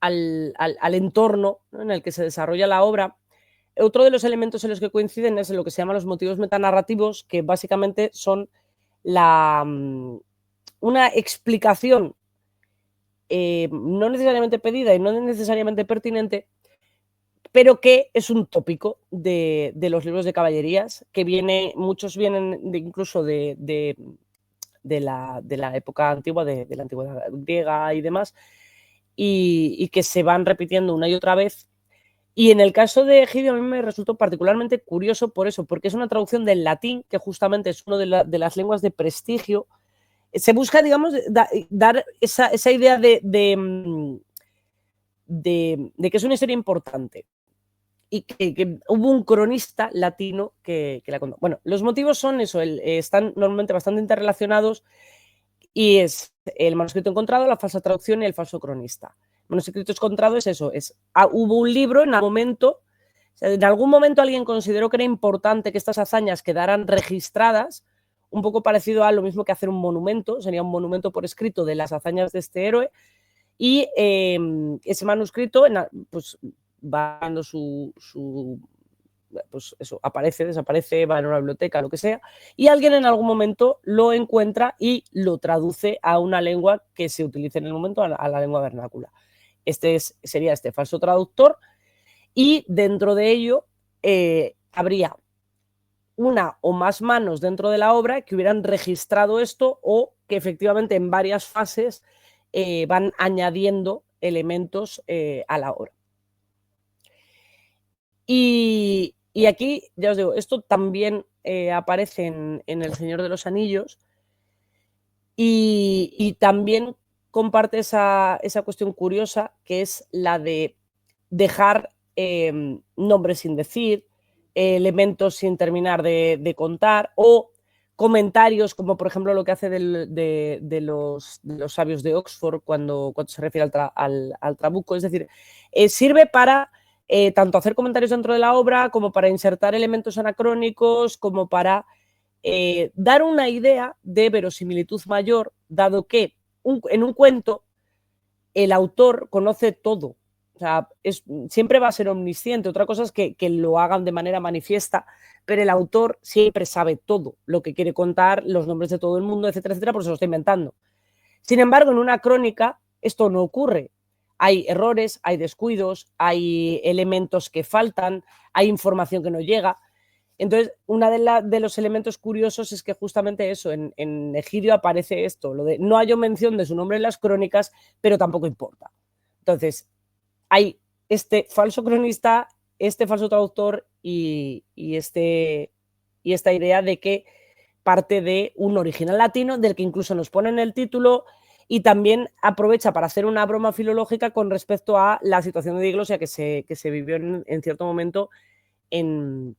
al entorno, ¿no?, en el que se desarrolla la obra. Otro de los elementos en los que coinciden es en lo que se llaman los motivos metanarrativos, que básicamente son una explicación no necesariamente pedida y no necesariamente pertinente, pero que es un tópico de los libros de caballerías, que muchos vienen incluso de la época antigua, de la antigüedad griega y demás, y que se van repitiendo una y otra vez. Y en el caso de Egidio a mí me resultó particularmente curioso por eso, porque es una traducción del latín, que justamente es una de las lenguas de prestigio. Se busca, digamos, dar esa idea de que es una historia importante y que hubo un cronista latino que la contó. Bueno, los motivos son eso, están normalmente bastante interrelacionados, y es el manuscrito encontrado, la falsa traducción y el falso cronista. El manuscrito encontrado es eso, hubo un libro en algún momento alguien consideró que era importante que estas hazañas quedaran registradas, un poco parecido a lo mismo que hacer un monumento, sería un monumento por escrito de las hazañas de este héroe, y ese manuscrito pues va dando pues eso, aparece, desaparece, va en una biblioteca, lo que sea, y alguien en algún momento lo encuentra y lo traduce a una lengua que se utilice en el momento, a la lengua vernácula. Sería este falso traductor, y dentro de ello habría una o más manos dentro de la obra que hubieran registrado esto, o que efectivamente en varias fases van añadiendo elementos a la obra. Y aquí, ya os digo, esto también aparece en El Señor de los Anillos, y también comparte esa cuestión curiosa, que es la de dejar nombres sin decir, elementos sin terminar de contar, o comentarios, como por ejemplo lo que hace de los sabios de Oxford cuando se refiere al trabuco. Es decir, sirve para tanto hacer comentarios dentro de la obra, como para insertar elementos anacrónicos, como para dar una idea de verosimilitud mayor, dado que en un cuento el autor conoce todo. O sea, siempre va a ser omnisciente. Otra cosa es que lo hagan de manera manifiesta, pero el autor siempre sabe todo lo que quiere contar, los nombres de todo el mundo, etcétera, etcétera, por eso lo está inventando. Sin embargo, en una crónica esto no ocurre. Hay errores, hay descuidos, hay elementos que faltan, hay información que no llega. Entonces, uno de los elementos curiosos es que justamente eso, en Egidio aparece esto, lo de no hay mención de su nombre en las crónicas, pero tampoco importa. Entonces, hay este falso cronista, este falso traductor y esta idea de que parte de un original latino, del que incluso nos pone en el título, y también aprovecha para hacer una broma filológica con respecto a la situación de diglosia que se vivió en cierto momento en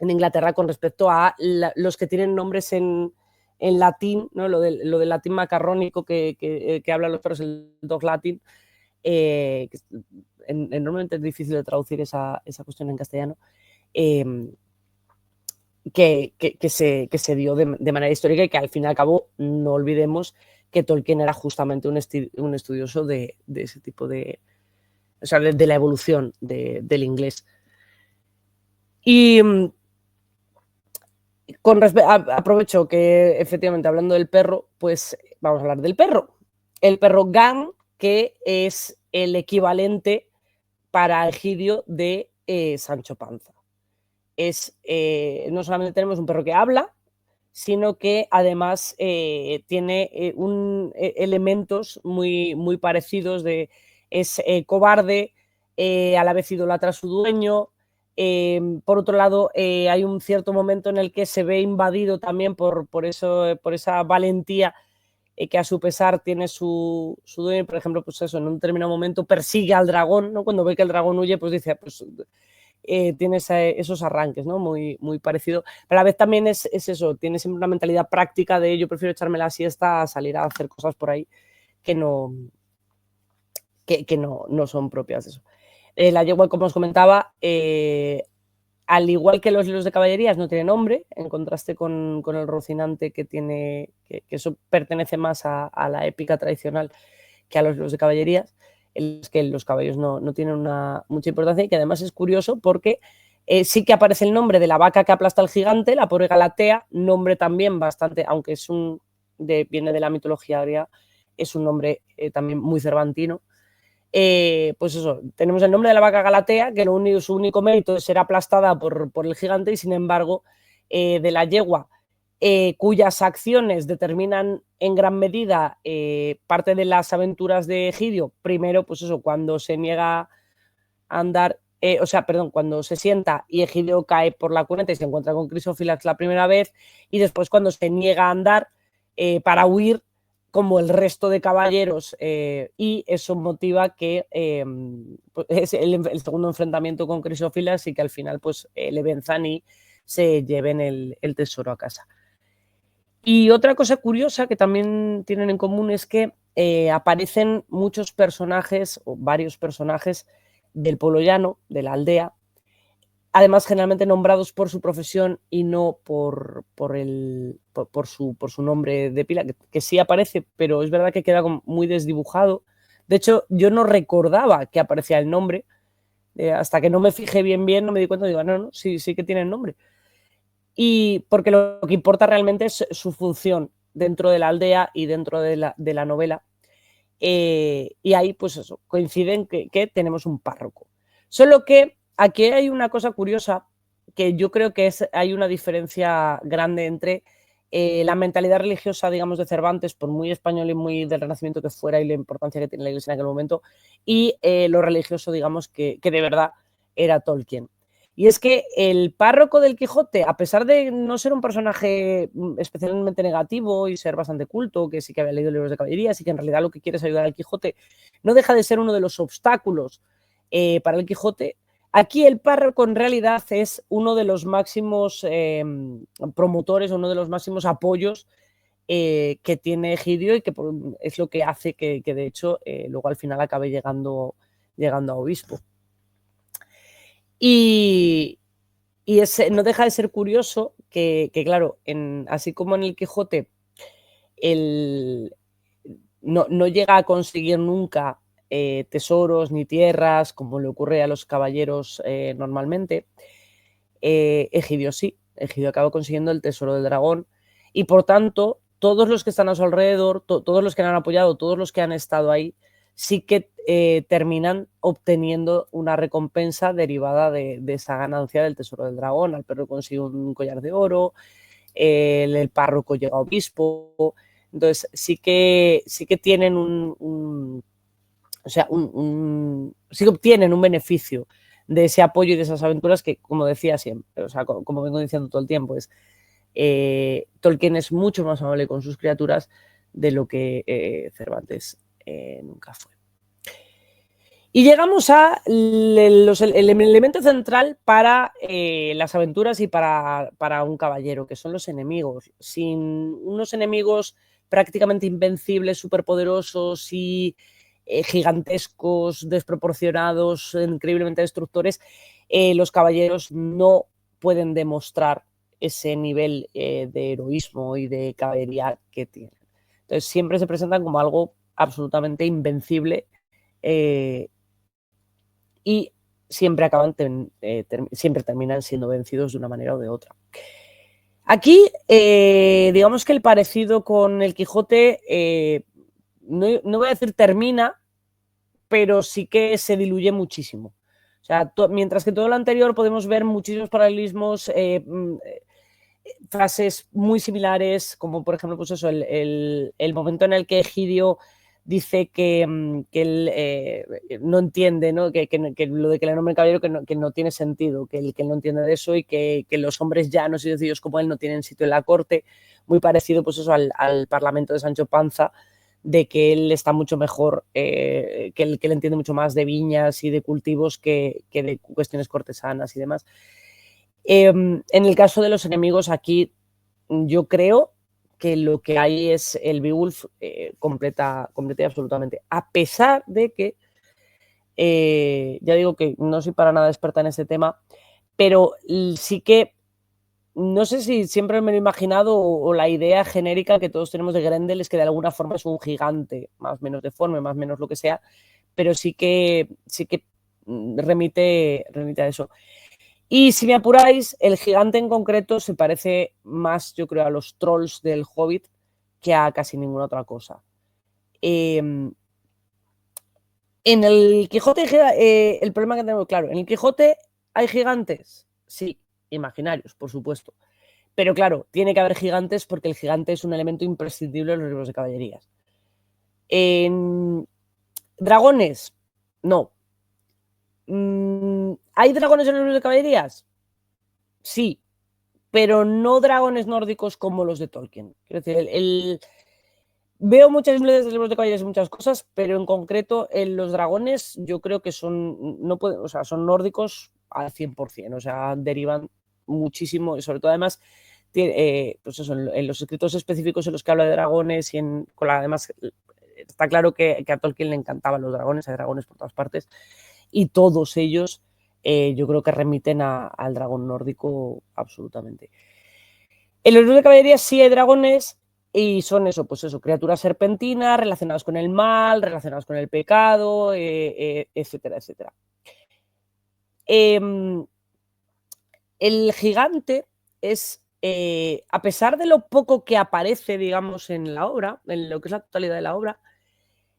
Inglaterra con respecto a los que tienen nombres en latín, ¿no? Lo del latín macarrónico que hablan los perros, el dog latín, que enormemente es difícil de traducir esa cuestión en castellano, que se dio de manera histórica, y que al fin y al cabo no olvidemos que Tolkien era justamente un estudioso de ese tipo de la evolución del inglés. Y aprovecho que efectivamente, hablando del perro, pues vamos a hablar del perro. El perro Gam, que es el equivalente para Egidio de Sancho Panza. No solamente tenemos un perro que habla, sino que además tiene elementos muy, muy parecidos. Es cobarde, a la vez idolatra a su dueño. Por otro lado, hay un cierto momento en el que se ve invadido también por esa valentía que a su pesar tiene su dueño. Por ejemplo, pues eso, en un determinado momento persigue al dragón, ¿no? Cuando ve que el dragón huye, pues dice, pues tiene esos arranques, ¿no? Muy, muy parecido. Pero a la vez también es eso, tiene siempre una mentalidad práctica de yo prefiero echarme la siesta a salir a hacer cosas por ahí que no son propias de eso. La yegua, como os comentaba, al igual que los libros de caballerías, no tiene nombre, en contraste con el Rocinante, que eso pertenece más a la épica tradicional que a los libros de caballerías. en los que los caballos no tienen mucha importancia, y que además es curioso porque sí que aparece el nombre de la vaca que aplasta al gigante, la pobre Galatea, nombre también bastante, aunque viene de la mitología griega, es un nombre también muy cervantino. Pues eso, tenemos el nombre de la vaca Galatea, que su único mérito es ser aplastada por el gigante, y sin embargo, de la yegua, cuyas acciones determinan en gran medida parte de las aventuras de Egidio. Primero, pues eso, cuando se niega a andar, cuando se sienta y Egidio cae por la cuneta y se encuentra con Crisófilas la primera vez, y después cuando se niega a andar para huir como el resto de caballeros, y eso motiva que pues es el segundo enfrentamiento con Crisófilas, y que al final pues le venzan y se lleven el tesoro a casa. Y otra cosa curiosa que también tienen en común es que aparecen muchos personajes, o varios personajes del pueblo llano, de la aldea, además generalmente nombrados por su profesión y no por su nombre de pila, que sí aparece, pero es verdad que queda muy desdibujado. De hecho, yo no recordaba que aparecía el nombre, hasta que no me fijé bien, no me di cuenta, digo, no, sí que tiene el nombre. Y porque lo que importa realmente es su función dentro de la aldea y dentro de la novela. Y ahí, pues eso, coinciden que tenemos un párroco. Solo que aquí hay una cosa curiosa, que yo creo que hay una diferencia grande entre la mentalidad religiosa, digamos, de Cervantes, por muy español y muy del Renacimiento que fuera, y la importancia que tiene la Iglesia en aquel momento, y lo religioso, digamos, que de verdad era Tolkien. Y es que el párroco del Quijote, a pesar de no ser un personaje especialmente negativo y ser bastante culto, que sí que había leído libros de caballería, y que en realidad lo que quiere es ayudar al Quijote, no deja de ser uno de los obstáculos para el Quijote. Aquí el párroco en realidad es uno de los máximos promotores, uno de los máximos apoyos que tiene Egidio, y que es lo que hace que de hecho luego al final acabe llegando a obispo. Y no deja de ser curioso que claro, así como en el Quijote no llega a conseguir nunca tesoros ni tierras, como le ocurre a los caballeros normalmente, Egidio sí. Egidio acaba consiguiendo el tesoro del dragón, y por tanto todos los que están a su alrededor, todos los que le han apoyado, todos los que han estado ahí, sí que terminan obteniendo una recompensa derivada de esa ganancia del tesoro del dragón. Alperro consigue un collar de oro, el párroco llega a obispo. Entonces sí que tienen sí que obtienen un beneficio de ese apoyo y de esas aventuras que, como decía siempre, o sea, como vengo diciendo todo el tiempo, Tolkien es mucho más amable con sus criaturas de lo que Cervantes nunca fue. Y llegamos el elemento central para las aventuras y para un caballero, que son los enemigos. Sin unos enemigos prácticamente invencibles, superpoderosos y gigantescos, desproporcionados, increíblemente destructores, los caballeros no pueden demostrar ese nivel de heroísmo y de caballería que tienen. Entonces siempre se presentan como algo absolutamente invencible, y siempre siempre terminan siendo vencidos de una manera o de otra. Aquí, digamos que el parecido con el Quijote, no voy a decir termina, pero sí que se diluye muchísimo. O sea, mientras que todo lo anterior podemos ver muchísimos paralelismos, frases muy similares, como por ejemplo, pues eso, el momento en el que Egidio dice que él no entiende, ¿no? Que lo de que le nombre caballero que no tiene sentido, que él no entiende de eso, y que los hombres llanos y sencillos como él no tienen sitio en la corte. Muy parecido pues eso al parlamento de Sancho Panza, de que él está mucho mejor, que él entiende mucho más de viñas y de cultivos que de cuestiones cortesanas y demás. En el caso de los enemigos, aquí yo creo que lo que hay es el Beowulf completa y absolutamente. A pesar de que, ya digo que no soy para nada experta en este tema, pero sí que no sé si siempre me lo he imaginado, o la idea genérica que todos tenemos de Grendel es que de alguna forma es un gigante, más o menos deforme, más o menos lo que sea, pero sí que remite a eso. Y si me apuráis, el gigante en concreto se parece más, yo creo, a los trolls del Hobbit que a casi ninguna otra cosa. En el Quijote, el problema que tengo, claro, en el Quijote hay gigantes, sí, imaginarios, por supuesto. Pero claro, tiene que haber gigantes porque el gigante es un elemento imprescindible en los libros de caballerías. En dragones, no. ¿Hay dragones en los libros de caballerías? Sí, pero no dragones nórdicos como los de Tolkien. Quiero decir, veo muchas influencias de libros de caballerías y muchas cosas, pero en concreto los dragones yo creo que son, no pueden, o sea, son nórdicos al 100%, o sea, derivan muchísimo, y sobre todo además, pues eso, en los escritos específicos en los que habla de dragones y además está claro que a Tolkien le encantaban los dragones, hay dragones por todas partes, y todos ellos yo creo que remiten al dragón nórdico absolutamente. En los libros de caballería sí hay dragones y son eso, pues eso, criaturas serpentinas relacionadas con el mal, relacionadas con el pecado, etcétera, etcétera. El gigante es, a pesar de lo poco que aparece, digamos, en la obra, en lo que es la totalidad de la obra,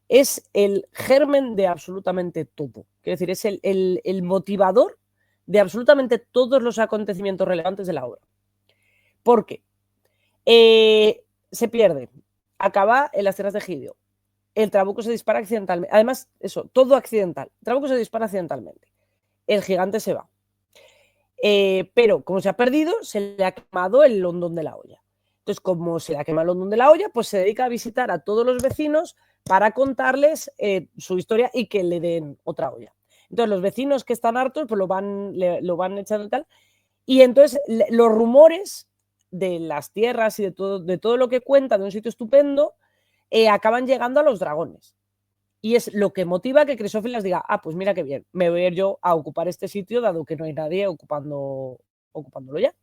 es el germen de absolutamente todo. Quiero decir, es el motivador de absolutamente todos los acontecimientos relevantes de la obra. ¿Por qué? Se pierde. Acaba en las tierras de Gidio. El trabuco se dispara accidentalmente. Además, eso, todo accidental. El trabuco se dispara accidentalmente. El gigante se va. Pero como se ha perdido, se le ha quemado el hondón de la olla. Entonces, como se le ha quemado el hondón de la olla, pues se dedica a visitar a todos los vecinos para contarles su historia y que le den otra olla. Entonces, los vecinos que están hartos, pues lo van echando y tal. Y entonces, los rumores de las tierras y de todo lo que cuenta de un sitio estupendo, acaban llegando a los dragones. Y es lo que motiva que Crisófilas diga, pues mira qué bien, me voy a ir yo a ocupar este sitio, dado que no hay nadie ocupándolo ya.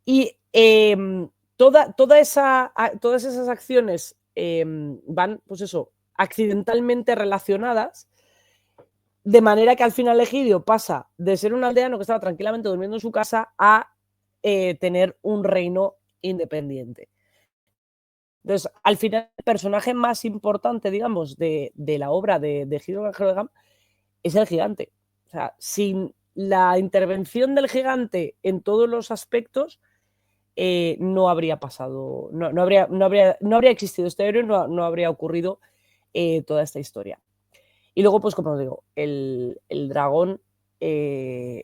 Y todas esas acciones van, pues eso, accidentalmente relacionadas, de manera que al final Egidio pasa de ser un aldeano que estaba tranquilamente durmiendo en su casa a tener un reino independiente. Entonces, al final, el personaje más importante, digamos, de la obra de Egidio Granjero de Gam es el gigante. O sea, sin la intervención del gigante en todos los aspectos, no habría pasado, no habría existido este héroe, no habría ocurrido toda esta historia. Y luego, pues como os digo, el dragón tiene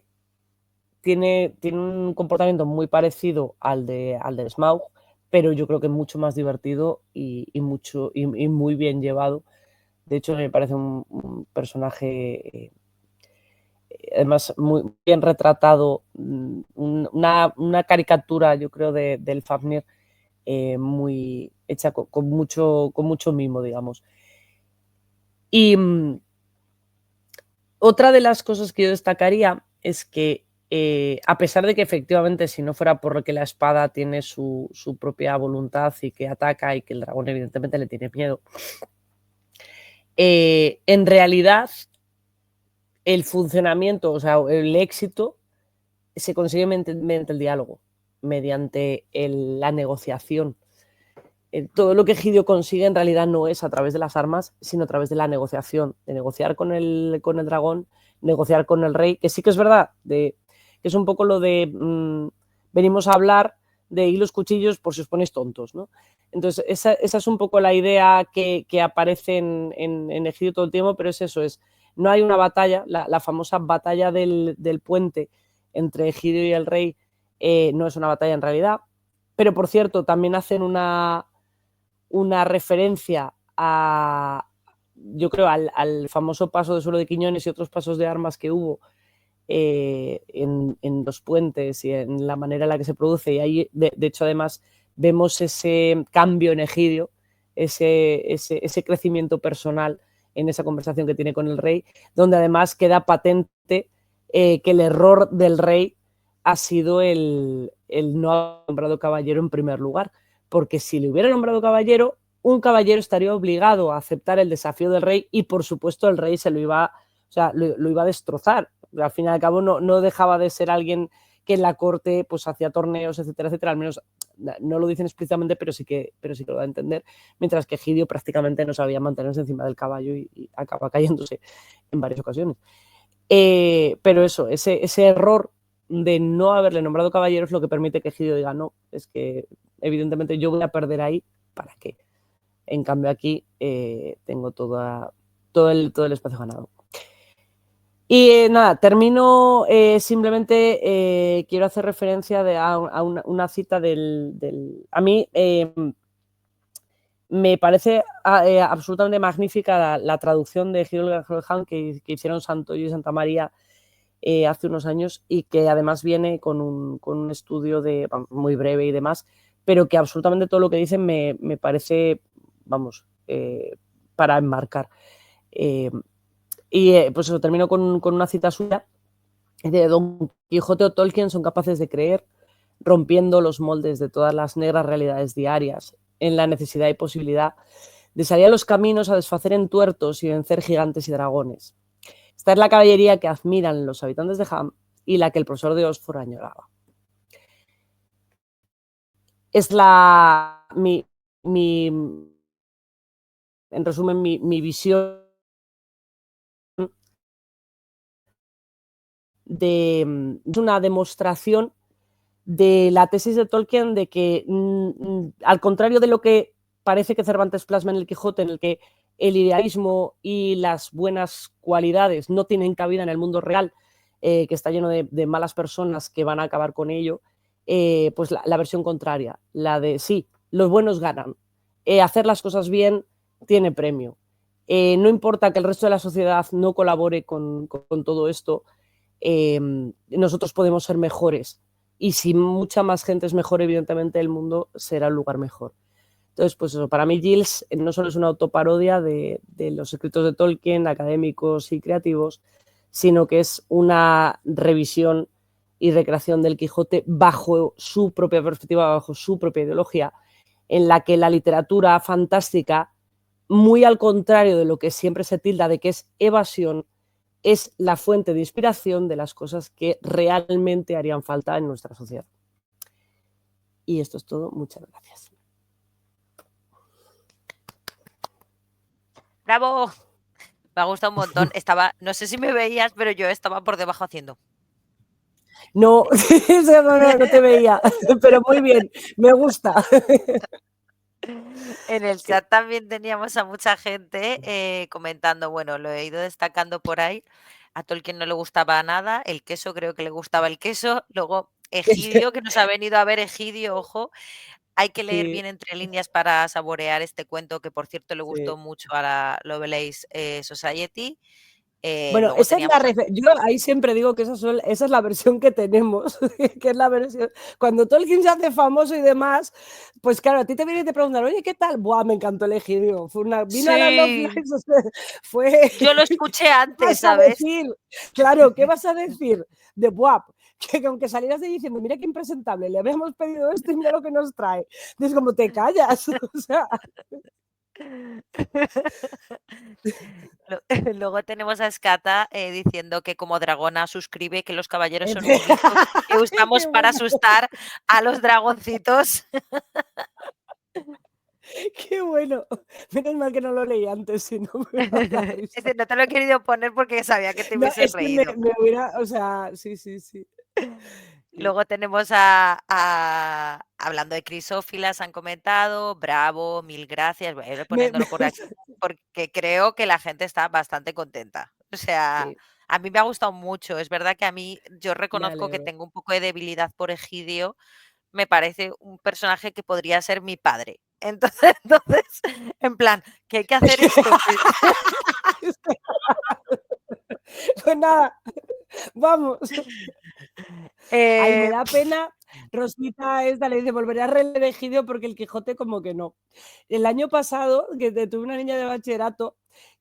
un comportamiento muy parecido al de Smaug, pero yo creo que mucho más divertido y muy bien llevado. De hecho, me parece un personaje además muy bien retratado, una caricatura, yo creo, del Fafnir muy hecha con mucho mimo, digamos. Y otra de las cosas que yo destacaría es que a pesar de que efectivamente si no fuera por que la espada tiene su propia voluntad y que ataca y que el dragón evidentemente le tiene miedo, en realidad el funcionamiento, o sea, el éxito se consigue mediante el diálogo, mediante la negociación. Todo lo que Egidio consigue en realidad no es a través de las armas, sino a través de la negociación, de negociar con el dragón, negociar con el rey, que sí que es verdad, que es un poco lo de venimos a hablar de hilos cuchillos por si os ponéis tontos, ¿no? Entonces, esa es un poco la idea que aparece en Egidio todo el tiempo, pero es eso, no hay una batalla, la famosa batalla del puente entre Egidio y el rey no es una batalla en realidad, pero por cierto, también hacen una referencia yo creo, al famoso paso de suelo de Quiñones y otros pasos de armas que hubo en los puentes y en la manera en la que se produce. Y ahí, de hecho, además, vemos ese cambio en Egidio, ese crecimiento personal en esa conversación que tiene con el rey, donde además queda patente que el error del rey ha sido el no haber nombrado caballero en primer lugar, porque si le hubiera nombrado caballero, un caballero estaría obligado a aceptar el desafío del rey y, por supuesto, el rey se lo iba, o sea, lo iba a destrozar. Al fin y al cabo no dejaba de ser alguien que en la corte pues hacía torneos, etcétera, etcétera. Al menos no lo dicen explícitamente, pero sí que lo da a entender. Mientras que Egidio prácticamente no sabía mantenerse encima del caballo y acaba cayéndose en varias ocasiones. Pero eso, ese error de no haberle nombrado caballero es lo que permite que Egidio diga, no, es que evidentemente yo voy a perder ahí, ¿para qué? En cambio aquí tengo todo el espacio ganado. Y nada, termino simplemente quiero hacer referencia a una cita a mí me parece absolutamente magnífica la traducción de Gil que hicieron Santoyo y Santa María hace unos años y que además viene con un estudio muy breve y demás, pero que absolutamente todo lo que dicen me parece, vamos, para enmarcar. Pues eso, termino con una cita suya de Don Quijote o Tolkien son capaces de creer, rompiendo los moldes de todas las negras realidades diarias, en la necesidad y posibilidad de salir a los caminos a desfacer entuertos y vencer gigantes y dragones. Esta es la caballería que admiran los habitantes de Ham y la que el profesor de Oxford añoraba. Es en resumen, mi visión es una demostración de la tesis de Tolkien de que, al contrario de lo que parece que Cervantes plasma en el Quijote, en el que el idealismo y las buenas cualidades no tienen cabida en el mundo real, que está lleno de malas personas que van a acabar con ello, pues la versión contraria, la de sí, los buenos ganan, hacer las cosas bien tiene premio, no importa que el resto de la sociedad no colabore con todo esto, nosotros podemos ser mejores. Y si mucha más gente es mejor, evidentemente el mundo será un lugar mejor. Entonces, pues eso, para mí Giles no solo es una autoparodia de los escritos de Tolkien, académicos y creativos, sino que es una revisión y recreación del Quijote bajo su propia perspectiva, bajo su propia ideología, en la que la literatura fantástica, muy al contrario de lo que siempre se tilda de que es evasión, es la fuente de inspiración de las cosas que realmente harían falta en nuestra sociedad. Y esto es todo. Muchas gracias. ¡Bravo! Me ha gustado un montón. No sé si me veías, pero yo estaba por debajo haciendo. No, no te veía, pero muy bien, me gusta. En el chat también teníamos a mucha gente comentando, bueno, lo he ido destacando por ahí. A Tolkien no le gustaba nada, el queso creo que le gustaba el queso. Luego Egidio, que nos ha venido a ver Egidio, ojo. Hay que leer bien entre líneas para saborear este cuento, que por cierto le gustó mucho a la Lovelace Society. Bueno, luego esa es yo ahí siempre digo que esa es la versión que tenemos, que es la versión. Cuando Tolkien se hace famoso y demás, pues claro, a ti te vienen y te preguntan, oye, ¿qué tal? Buah, me encantó el Egidio. Vino a la Lovelace, o sea, fue. Yo lo escuché antes, ¿Qué vas ¿sabes? a decir? Claro, ¿qué vas a decir de Buap? Que aunque salieras de diciendo, mira qué impresentable, le habíamos pedido esto y mira lo que nos trae. Es como te callas. O sea. Luego tenemos a Escata diciendo que como dragona suscribe que los caballeros son un mito que usamos para asustar a los dragoncitos. Qué bueno. Menos mal que no lo leí antes, si no me no te lo he querido poner porque sabía que te hubieses reído. Me hubiera, o sea, sí. Luego tenemos hablando de crisófilas, han comentado, bravo, mil gracias, voy a ir poniéndolo por aquí, porque creo que la gente está bastante contenta. O sea, a mí me ha gustado mucho. Es verdad que a mí, yo reconozco que tengo un poco de debilidad por Egidio, me parece un personaje que podría ser mi padre. Entonces, en plan, que hay que hacer esto. Pues nada, vamos. Ay, me da pena. Rosita le dice, volveré a releer Egidio porque el Quijote como que no. El año pasado, que tuve una niña de bachillerato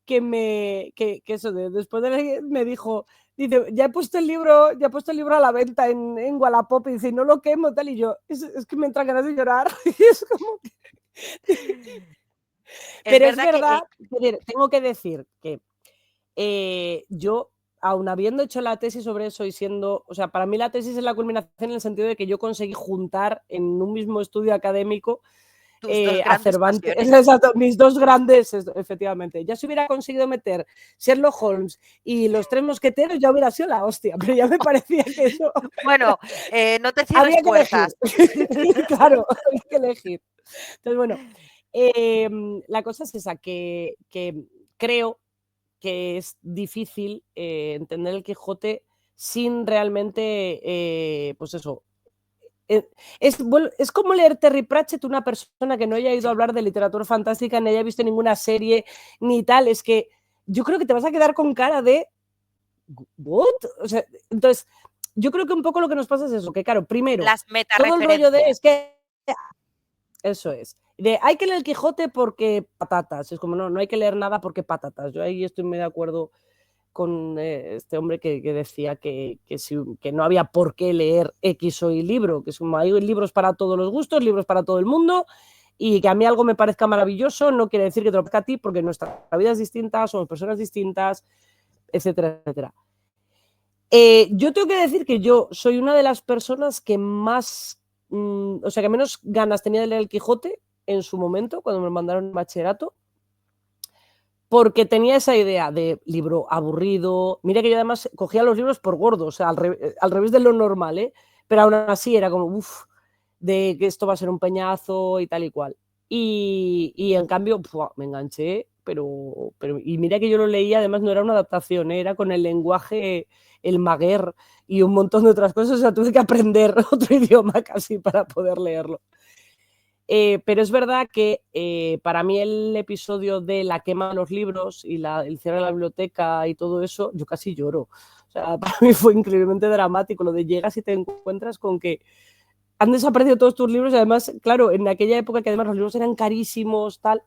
que eso, después de leer, me dijo, dice, ya he puesto el libro a la venta en Wallapop y dice, no lo quemo, tal, y yo, es que me entra ganas de llorar. Y es como que. Es Pero es verdad que verdad, tengo que decir que yo, aun habiendo hecho la tesis sobre eso y siendo, o sea, para mí la tesis es la culminación en el sentido de que yo conseguí juntar en un mismo estudio académico tus 2 a grandes Cervantes, pasiones. exacto, mis 2 grandes, efectivamente. Ya si hubiera conseguido meter Sherlock Holmes y los 3 mosqueteros, ya hubiera sido la hostia, pero ya me parecía que eso Bueno, no te cierres había que elegir. puertas. Claro, había que elegir. Entonces, bueno, la cosa es esa, que creo que es difícil entender el Quijote sin realmente, pues eso, es como leer Terry Pratchett, una persona que no haya ido a Sí. hablar de literatura fantástica, ni haya visto ninguna serie, ni tal. Es que yo creo que te vas a quedar con cara de ¿what? O sea, entonces, yo creo que un poco lo que nos pasa es eso, que claro, primero, Las todo el rollo de metareferencias. es que eso es. De hay que leer el Quijote porque patatas. Es como, no, no hay que leer nada porque patatas. Yo ahí estoy muy de acuerdo con este hombre que decía que no había por qué leer X o Y libro, que hay libros para todos los gustos, libros para todo el mundo, y que a mí algo me parezca maravilloso no quiere decir que te lo parezca a ti, porque nuestra vida es distinta, somos personas distintas, etcétera, etcétera. Yo tengo que decir que yo soy una de las personas que más, o sea, que menos ganas tenía de leer el Quijote en su momento, cuando me mandaron el bachillerato, porque tenía esa idea de libro aburrido. Mira que yo además cogía los libros por gordos, o sea, al revés de lo normal, ¿eh? Pero aún así era como, uff, de que esto va a ser un peñazo y tal y cual. Y en cambio, me enganché, pero. Y mira que yo lo leía, además no era una adaptación, ¿eh? Era con el lenguaje, el maguer y un montón de otras cosas, o sea, tuve que aprender otro idioma casi para poder leerlo. Pero es verdad que para mí el episodio de la quema de los libros y el cierre de la biblioteca y todo eso, yo casi lloro. O sea, para mí fue increíblemente dramático lo de llegas y te encuentras con que han desaparecido todos tus libros y además, claro, en aquella época que además los libros eran carísimos, tal,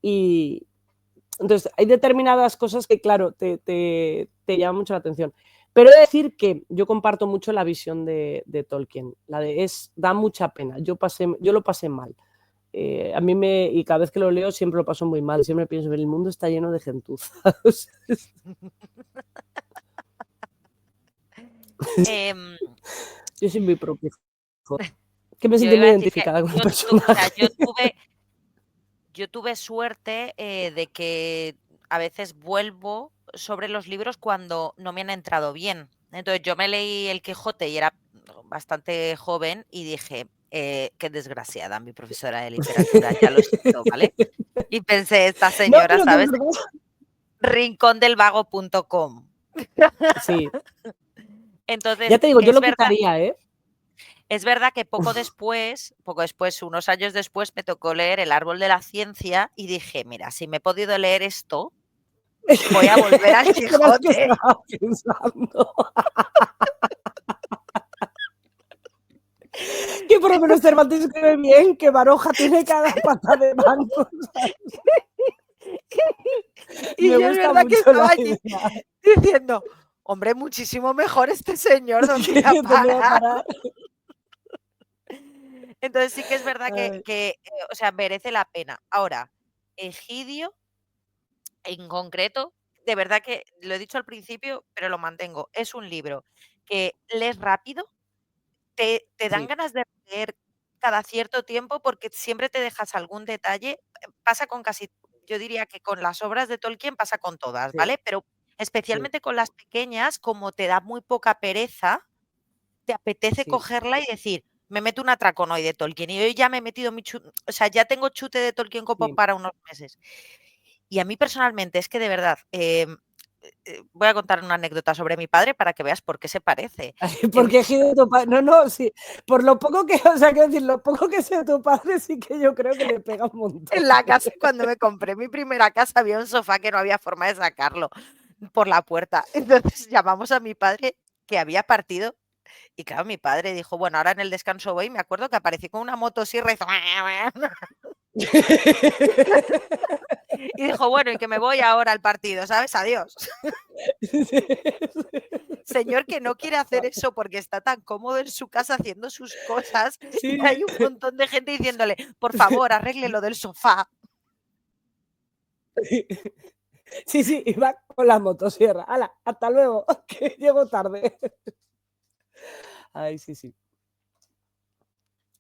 y entonces hay determinadas cosas que, claro, te llaman mucho la atención. Pero he de decir que yo comparto mucho la visión de Tolkien, la de da mucha pena, yo lo pasé mal. A mí y cada vez que lo leo siempre lo paso muy mal, siempre pienso, el mundo está lleno de gentuza. Em, Yo soy muy propio, que me yo siento iba muy a decir que identificada con el o sea, personaje. yo tuve suerte de que a veces vuelvo sobre los libros cuando no me han entrado bien. Entonces yo me leí El Quijote y era bastante joven y dije, qué desgraciada mi profesora de literatura, ya lo siento, ¿vale? Y pensé, esta No, señora, pero que es ¿sabes? verdad. Rincondelvago.com. Sí, ya Entonces, te digo, yo lo quitaría, ¿eh? es verdad que poco después, unos años después, me tocó leer El árbol de la ciencia y dije, mira, si me he podido leer esto, voy a volver al Verás que Quijote. estaba pensando. Que por lo menos Cervantes escribe bien, que Baroja tiene cada pata de banco. Y Me yo es gusta verdad que mucho estaba la allí idea. diciendo, hombre, muchísimo mejor este señor, ¿dónde irá a ¿Dónde va a parar? parar? Entonces sí que es verdad Ay, o sea, merece la pena. Ahora, Egidio, en concreto, de verdad que lo he dicho al principio, pero lo mantengo. Es un libro que lees rápido, te dan sí, ganas de leer cada cierto tiempo porque siempre te dejas algún detalle. Pasa con casi, yo diría que con las obras de Tolkien pasa con todas, sí, ¿vale? Pero sí, especialmente con las pequeñas, como te da muy poca pereza, te apetece sí, cogerla y decir, me meto un atracón hoy de Tolkien y hoy ya me he metido o sea, ya tengo chute de Tolkien como sí. para unos meses. Y a mí personalmente es que de verdad, voy a contar una anécdota sobre mi padre para que veas por qué se parece. Mi Porque Egidio tu padre. No, no, sí. Por lo poco que, o sea, quiero decir, lo poco que sea tu padre, sí que yo creo que le pega un montón. En la casa, cuando me compré mi primera casa, había un sofá que no había forma de sacarlo por la puerta. Entonces llamamos a mi padre, que había partido, y claro, mi padre dijo, bueno, ahora en el descanso voy, me acuerdo que aparecí con una motosierra y hizo y dijo, bueno, y que me voy ahora al partido, ¿sabes? Adiós. Señor que no quiere hacer eso porque está tan cómodo en su casa haciendo sus cosas y Sí. hay un montón de gente diciéndole, por favor, arregle lo del sofá. Sí, sí, iba con la motosierra. ¡Hala! Hasta luego, que llego tarde. Ay, sí, sí.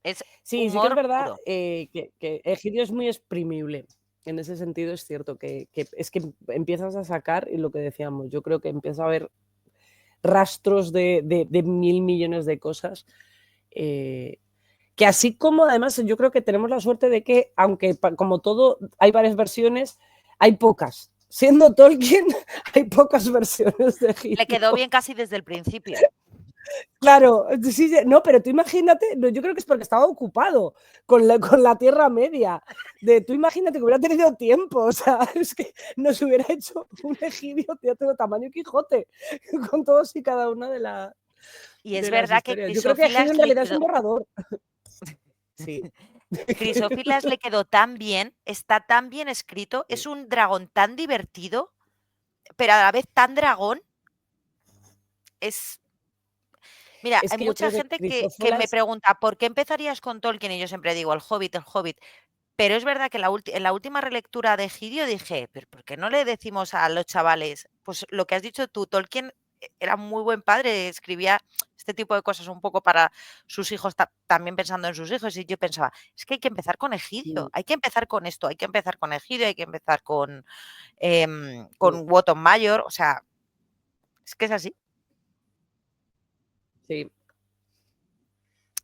Es Sí, sí que es humor verdad puro. que Egidio es muy exprimible. En ese sentido es cierto que es que empiezas a sacar, y lo que decíamos, yo creo que empieza a haber rastros de mil millones de cosas. Que así como además yo creo que tenemos la suerte de que, aunque como todo hay varias versiones, hay pocas. Siendo Tolkien, hay pocas versiones de Le quedó Egidio. bien casi desde el principio. Claro, sí, no, pero tú imagínate, yo creo que es porque estaba ocupado con la Tierra Media. Tú imagínate que hubiera tenido tiempo, o sea, es que nos hubiera hecho un Egidio de tamaño Quijote, con todos y cada una Y es de las verdad que historias. Yo creo que Egidio en realidad es un borrador. Sí. Crisófilas le quedó tan bien, está tan bien escrito, es un dragón tan divertido, pero a la vez tan dragón. Mira, Es hay que yo mucha creo que gente que me Crisófolas, pregunta, ¿por qué empezarías con Tolkien? Y yo siempre digo, el Hobbit, el Hobbit. Pero es verdad que en la última relectura de Egidio dije, ¿pero por qué no le decimos a los chavales? Pues lo que has dicho tú, Tolkien era muy buen padre, escribía este tipo de cosas un poco para sus hijos, también pensando en sus hijos. Y yo pensaba, es que hay que empezar con Egidio, hay que empezar con esto, hay que empezar con Egidio, hay que empezar con Wotan Mayor, o sea, es que es así. sí,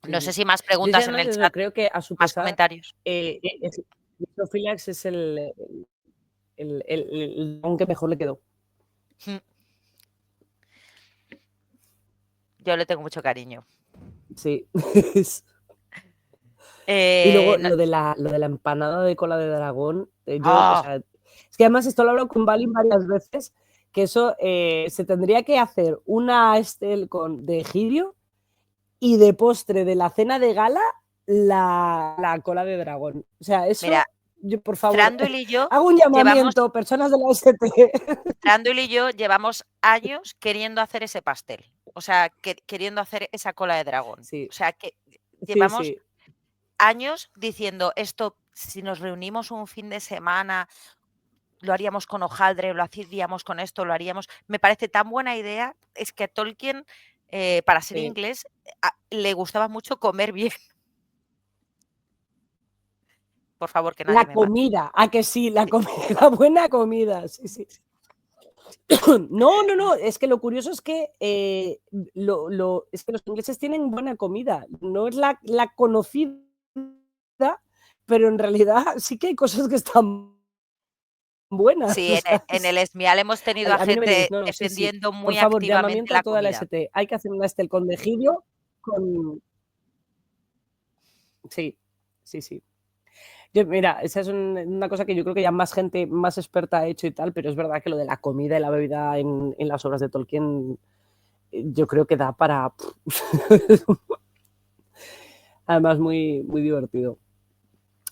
sí, No sé sí. si más Yo sí, preguntas en además el eso, chat, creo que a su más pesar, comentarios. Crisófilas es el dragón que mejor le quedó. Yo le tengo mucho cariño. Sí. Y Eh, luego no- lo de la empanada de cola de dragón, yo, o ¡Ah! sea, es que además esto lo he hablado con Balin varias veces, que eso se tendría que hacer una Estel de Egidio y de postre de la cena de gala la cola de dragón. O sea, Mira, eso, yo por favor, Thranduil y yo hago un llevamos, llamamiento, personas de la OST. Thranduil y yo llevamos años queriendo hacer ese pastel. O sea, queriendo hacer esa cola de dragón. Sí, O sea, que sí, llevamos sí. años diciendo esto, si nos reunimos un fin de semana, lo haríamos con hojaldre, lo hacíamos con esto, lo haríamos. Me parece tan buena idea. Es que a Tolkien, para ser Sí. inglés, le gustaba mucho comer bien. Por favor, que nadie La me mate. comida, a que sí, la comida, la buena comida, sí, sí. No, no, no, es que lo curioso es que, es que los ingleses tienen buena comida, no es la conocida, pero en realidad sí que hay cosas que están buenas, Sí, o sea, en el ESMIAL hemos tenido a a mí no me diréis, gente no, no, sí, sí. defendiendo Por muy favor, activamente llamamiento a la toda la comida. ST, hay que hacer una Estel con Egidio, con sí, sí, sí. Mira, esa es una cosa que yo creo que ya más gente más experta ha hecho y tal, pero es verdad que lo de la comida y la bebida en las obras de Tolkien, yo creo que da para además muy, muy divertido.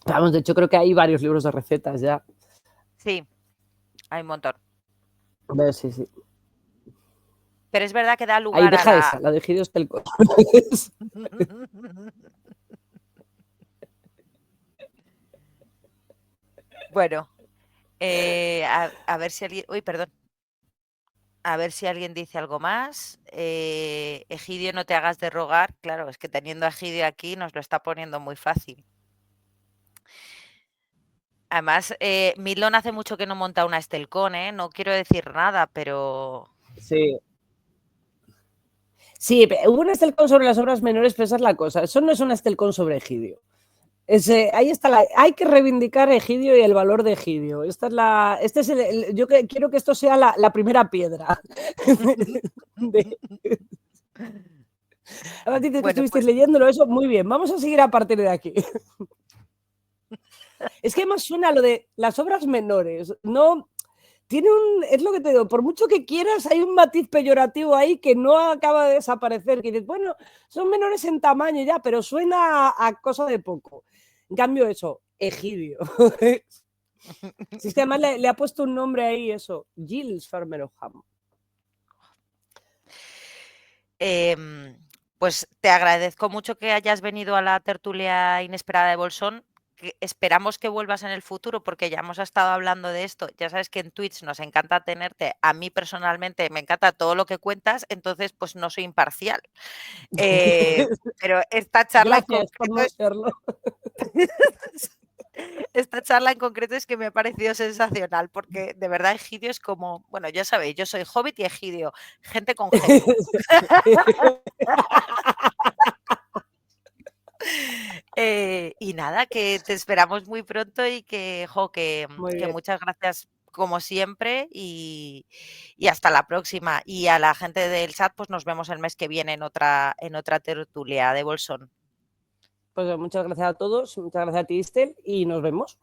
Vamos, de hecho creo que hay varios libros de recetas ya. Sí, hay un montón. Sí, sí. Pero es verdad que da Ahí lugar a deja la... esa, la de Gideon Stelco. Bueno, a ver si alguien... Uy, perdón. A ver si alguien dice algo más. Egidio, no te hagas de rogar. Claro, es que teniendo a Egidio aquí nos lo está poniendo muy fácil. Además, Milton hace mucho que no monta una Estelcón, ¿eh? No quiero decir nada, pero... Sí. Sí, hubo un Estelcón sobre las obras menores, pero esa es la cosa. Eso no es un Estelcón sobre Egidio. Ahí está hay que reivindicar a Egidio y el valor de Egidio. Yo quiero que esto sea la primera piedra. de, Ahora dices que Bueno, estuvisteis pues leyéndolo eso, muy bien. Vamos a seguir a partir de aquí. Es que más suena lo de las obras menores. No, es lo que te digo, por mucho que quieras, hay un matiz peyorativo ahí que no acaba de desaparecer. Que dices, bueno, son menores en tamaño ya, pero suena a cosa de poco. En cambio, eso, Egidio. Si es que además le ha puesto un nombre ahí, eso, Giles Farmeroham. pues te agradezco mucho que hayas venido a la tertulia inesperada de Bolsón, que esperamos que vuelvas en el futuro porque ya hemos estado hablando de esto. Ya sabes que en Twitch nos encanta tenerte. A mí personalmente me encanta todo lo que cuentas, entonces pues no soy imparcial. Pero esta charla en Gracias por concreto no serlo. esta charla en concreto es que me ha parecido sensacional porque de verdad Egidio es como, bueno, ya sabéis, yo soy Hobbit y Egidio, gente con genio. Y nada, que te esperamos muy pronto y que, Muy que bien. muchas gracias como siempre y hasta la próxima. Y a la gente del chat, pues nos vemos el mes que viene en otra tertulia de Bolsón. Pues muchas gracias a todos, muchas gracias a ti, Estel, y nos vemos.